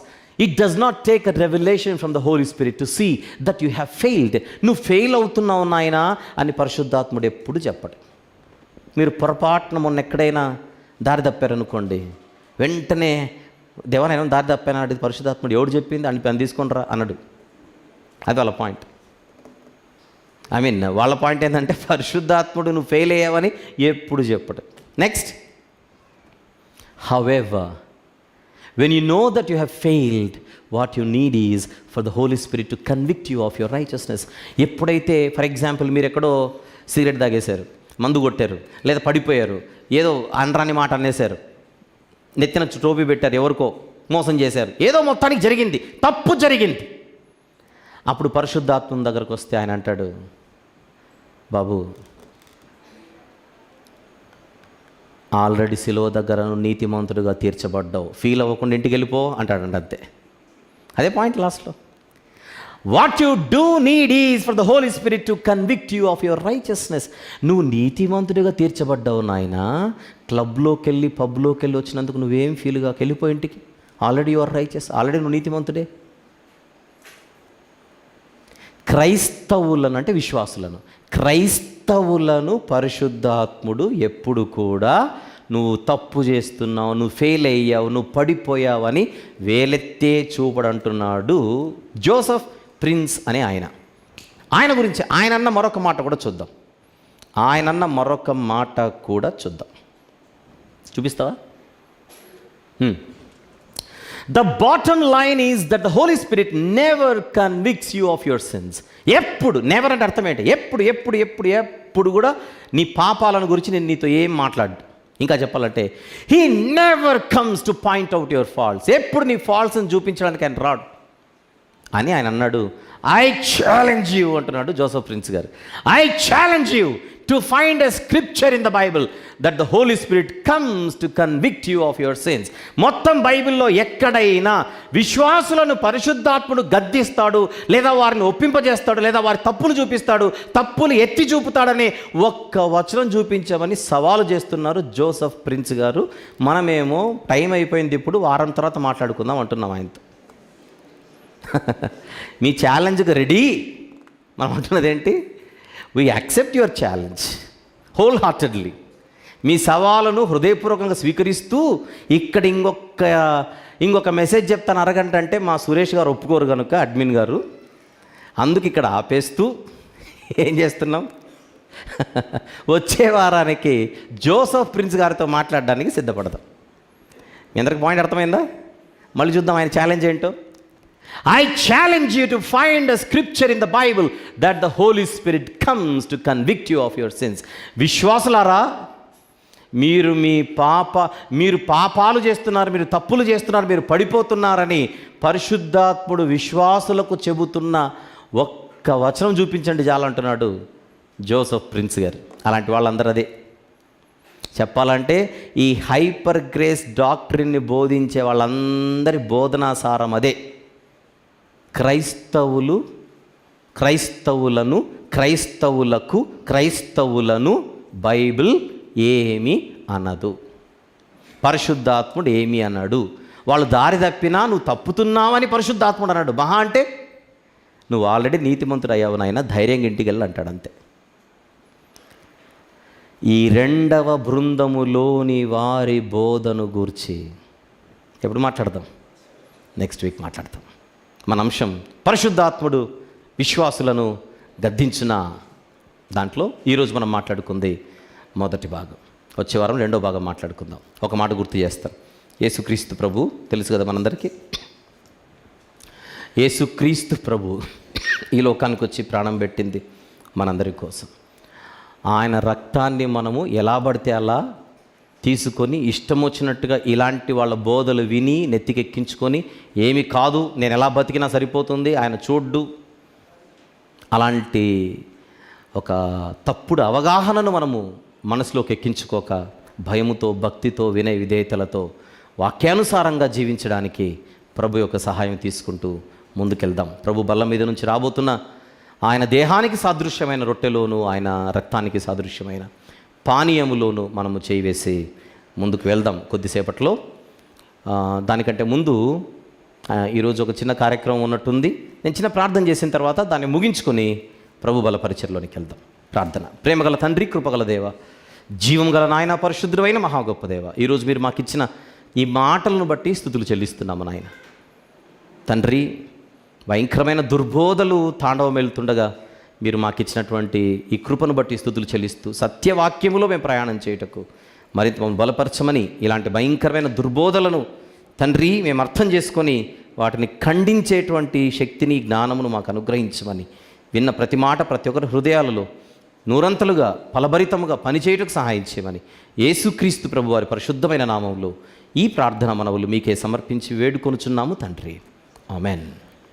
It does not take a revelation from the Holy Spirit to see that you have failed. నువ్వు ఫెయిల్ అవుతున్నావు నాయనా అని పరిశుద్ధాత్ముడు ఎప్పుడు చెప్పడు. మీరు పొరపాటున మొన్న ఎక్కడైనా దారి తప్పారనుకోండి, వెంటనే దేవా నేను దారి తప్పాను అంటే పరిశుద్ధాత్ముడు ఎవడు చెప్పింది అని పని తీసుకొని రా అన్నాడు. అది వాళ్ళ పాయింట్. వాళ్ళ పాయింట్ ఏంటంటే పరిశుద్ధాత్ముడు నువ్వు ఫెయిల్ అయ్యావని ఎప్పుడు చెప్పడు. Next, however, when you know that you have failed, what you need is for the Holy Spirit to convict you of your righteousness. ఎప్పుడైతే ఫర్ ఎగ్జాంపుల్ మీరు ఎక్కడో సిగరెట్ తాగేశారు, మందు కొట్టారు, లేదా పడిపోయారు, ఏదో అనరాని మాట అనేశారు, నెత్తిన టోపీ పెట్టారు, ఎవరికో మోసం చేశారు, ఏదో మొత్తానికి జరిగింది, తప్పు జరిగింది. అప్పుడు పరిశుద్ధాత్మ దగ్గరకు వస్తే ఆయన అంటాడు, బాబు ఆల్రెడీ సిలువ దగ్గర నీతిమంతుడుగా తీర్చబడ్డావు, ఫీల్ అవ్వకుండా ఇంటికి వెళ్ళిపో అంటాడండి. అంతే, అదే పాయింట్ లాస్ట్లో. What you do need is for the Holy Spirit to convict you of your righteousness. నువ్వు నీతిమంతుడిగా తీర్చబడ్డావు నాయన. క్లబ్లోకి వెళ్ళి పబ్లోకి వెళ్ళి వచ్చినందుకు నువ్వేం ఫీల్గా వెళ్ళిపో ఇంటికి. ఆల్రెడీ యువర్ రైచియస్, ఆల్రెడీ నువ్వు నీతిమంతుడే. క్రైస్తవులను అంటే విశ్వాసులను, క్రైస్తవులను పరిశుద్ధాత్ముడు ఎప్పుడు కూడా నువ్వు తప్పు చేస్తున్నావు, నువ్వు ఫెయిల్ అయ్యావు, నువ్వు పడిపోయావు అని వేలెత్తే చూపడంటున్నాడు జోసెఫ్ ప్రిన్స్ అనే ఆయన. ఆయన గురించి ఆయనన్న మరొక మాట కూడా చూద్దాం. ఆయనన్న మరొక మాట కూడా చూద్దాం. చూపిస్తావా? The bottom line is that the Holy Spirit never convicts you of your sins. ఎప్పుడు, నెవర్ అంటే అర్థం ఏంటి? ఎప్పుడు ఎప్పుడు ఎప్పుడు ఎప్పుడు కూడా నీ పాపాలను గురించి నేను నీతో ఏం మాట్లాడు. ఇంకా చెప్పాలంటే He never comes to point out your faults. ఎప్పుడు నీ ఫాల్ట్స్ని చూపించడానికి ఆయన రాడు అని ఆయన అన్నాడు. I challenge you అంటున్నాడు జోసెఫ్ ప్రిన్స్ గారు. I challenge you to find a scripture in the Bible that the Holy Spirit comes to convict you of your sins. మొత్తం బైబిల్లో ఎక్కడైనా విశ్వాసులను పరిశుద్ధాత్ముడు గద్దిస్తాడు, లేదా వారిని ఒప్పింపజేస్తాడు, లేదా వారి తప్పులు చూపిస్తాడు, తప్పులు ఎత్తి చూపుతాడని ఒక్క వచనం చూపించమని సవాలు చేస్తున్నారు జోసెఫ్ ప్రిన్స్ గారు. మనమేమో టైం అయిపోయింది, ఇప్పుడు వారం తర్వాత మాట్లాడుకుందాం అంటున్నాం ఆయనతో. మీ ఛాలెంజ్కి రెడీ. మనం అంటున్నది ఏంటి? We accept your challenge wholeheartedly. మీ సవాలును హృదయపూర్వకంగా స్వీకరిస్తూ ఇక్కడ ఇంకొక మెసేజ్ చెప్తాను అరగంట అంటే మా సురేష్ గారు ఒప్పుకోరు కనుక, అడ్మిన్ గారు, అందుకు ఇక్కడ ఆపేస్తూ ఏం చేస్తున్నాం, వచ్చే వారానికి జోసెఫ్ ప్రిన్స్ గారితో మాట్లాడడానికి సిద్ధపడతాం. మీ అందరికి పాయింట్ అర్థమైందా? మళ్ళీ చూద్దాం ఆయన ఛాలెంజ్ ఏంటో. I challenge you to find a scripture in the Bible that the Holy Spirit comes to convict you of your sins. విశ్వాసులారా, మీరు పాపాలు చేస్తున్నారు, మీరు తప్పులు చేస్తున్నారు, మీరు పడిపోతున్నారని పరిశుద్ధాత్ముడు విశ్వాసులకు చెబుతున్న ఒక్క వచనం చూపించండి చాలంటున్నాడు జోసెఫ్ ప్రిన్స్ గారు. అలాంటి వాళ్ళందరూ అదే చెప్పాలంటే ఈ హైపర్ గ్రేస్ డాక్ట్రిన్ని బోధించే వాళ్ళందరి బోధనా సారం అదే. క్రైస్తవులను బైబిల్ ఏమి అనదు, పరిశుద్ధాత్ముడు ఏమి అన్నాడు. వాళ్ళు దారి తప్పినా నువ్వు తప్పుతున్నావని పరిశుద్ధాత్ముడు అన్నాడు. మహా అంటే నువ్వు ఆల్రెడీ నీతిమంతుడు అయ్యావు నాయన, ధైర్యంగా ఇంటికి వెళ్ళి అంటాడు. అంతే. ఈ రెండవ బృందములోని వారి బోధను గూర్చి ఎప్పుడు మాట్లాడదాం? నెక్స్ట్ వీక్ మాట్లాడతాం. మన అంశం పరిశుద్ధాత్ముడు విశ్వాసులను గద్దించిన దాంట్లో ఈరోజు మనం మాట్లాడుకుంది మొదటి భాగం. వచ్చే వారం రెండో భాగం మాట్లాడుకుందాం. ఒక మాట గుర్తు చేస్తాను. యేసుక్రీస్తు ప్రభు తెలుసు కదా మనందరికీ. యేసుక్రీస్తు ప్రభు ఈ లోకానికి వచ్చి ప్రాణం పెట్టింది మనందరి కోసం. ఆయన రక్తాన్ని మనము ఎలా పడితే అలా తీసుకొని ఇష్టం వచ్చినట్టుగా ఇలాంటి వాళ్ళ బోధలు విని నెత్తికెక్కించుకొని ఏమి కాదు, నేను ఎలా బతికినా సరిపోతుంది, ఆయన చూడ్డు, అలాంటి ఒక తప్పుడు అవగాహనను మనము మనసులోకి ఎక్కించుకోక భయముతో, భక్తితో, వినయ విధేయతలతో వాక్యానుసారంగా జీవించడానికి ప్రభు యొక్క సహాయం తీసుకుంటూ ముందుకెళ్దాం. ప్రభు బల్ల మీద నుంచి రాబోతున్న ఆయన దేహానికి సాదృశ్యమైన రొట్టెలోను, ఆయన రక్తానికి సాదృశ్యమైన పానీయములోను మనము చేయి వేసి ముందుకు వెళ్దాం కొద్దిసేపట్లో. దానికంటే ముందు ఈరోజు ఒక చిన్న కార్యక్రమం ఉన్నట్టుంది. నేను చిన్న ప్రార్థన చేసిన తర్వాత దాన్ని ముగించుకొని ప్రభు బల పరిచర్లోనికి వెళ్దాం. ప్రార్థన. ప్రేమగల తండ్రి, కృపగల దేవ, జీవం గల నాయన, పరిశుద్ధుడైన మహా గొప్ప దేవ, ఈరోజు మీరు మాకు ఇచ్చిన ఈ మాటలను బట్టి స్తుతులు చెల్లిస్తున్నాము నాయన. తండ్రి, భయంకరమైన దుర్బోధలు తాండవం వెళ్తుండగా మీరు మాకు ఇచ్చినటువంటి ఈ కృపను బట్టి స్తుతులు చెల్లిస్తూ సత్యవాక్యములో మేము ప్రయాణం చేయుటకు మరింత మమ్మల్ని బలపరచమని, ఇలాంటి భయంకరమైన దుర్బోధలను తండ్రి మేము అర్థం చేసుకొని వాటిని ఖండించేటువంటి శక్తిని, జ్ఞానమును మాకు అనుగ్రహించమని, విన్న ప్రతి మాట ప్రతి ఒక్కరి హృదయాలలో నూరంతలుగా ఫలభరితముగా పనిచేయటకు సహాయం చేయమని యేసుక్రీస్తు ప్రభు వారి పరిశుద్ధమైన నామంలో ఈ ప్రార్థన మనవులు మీకే సమర్పించి వేడుకొనుచున్నాము తండ్రి. ఆమెన్.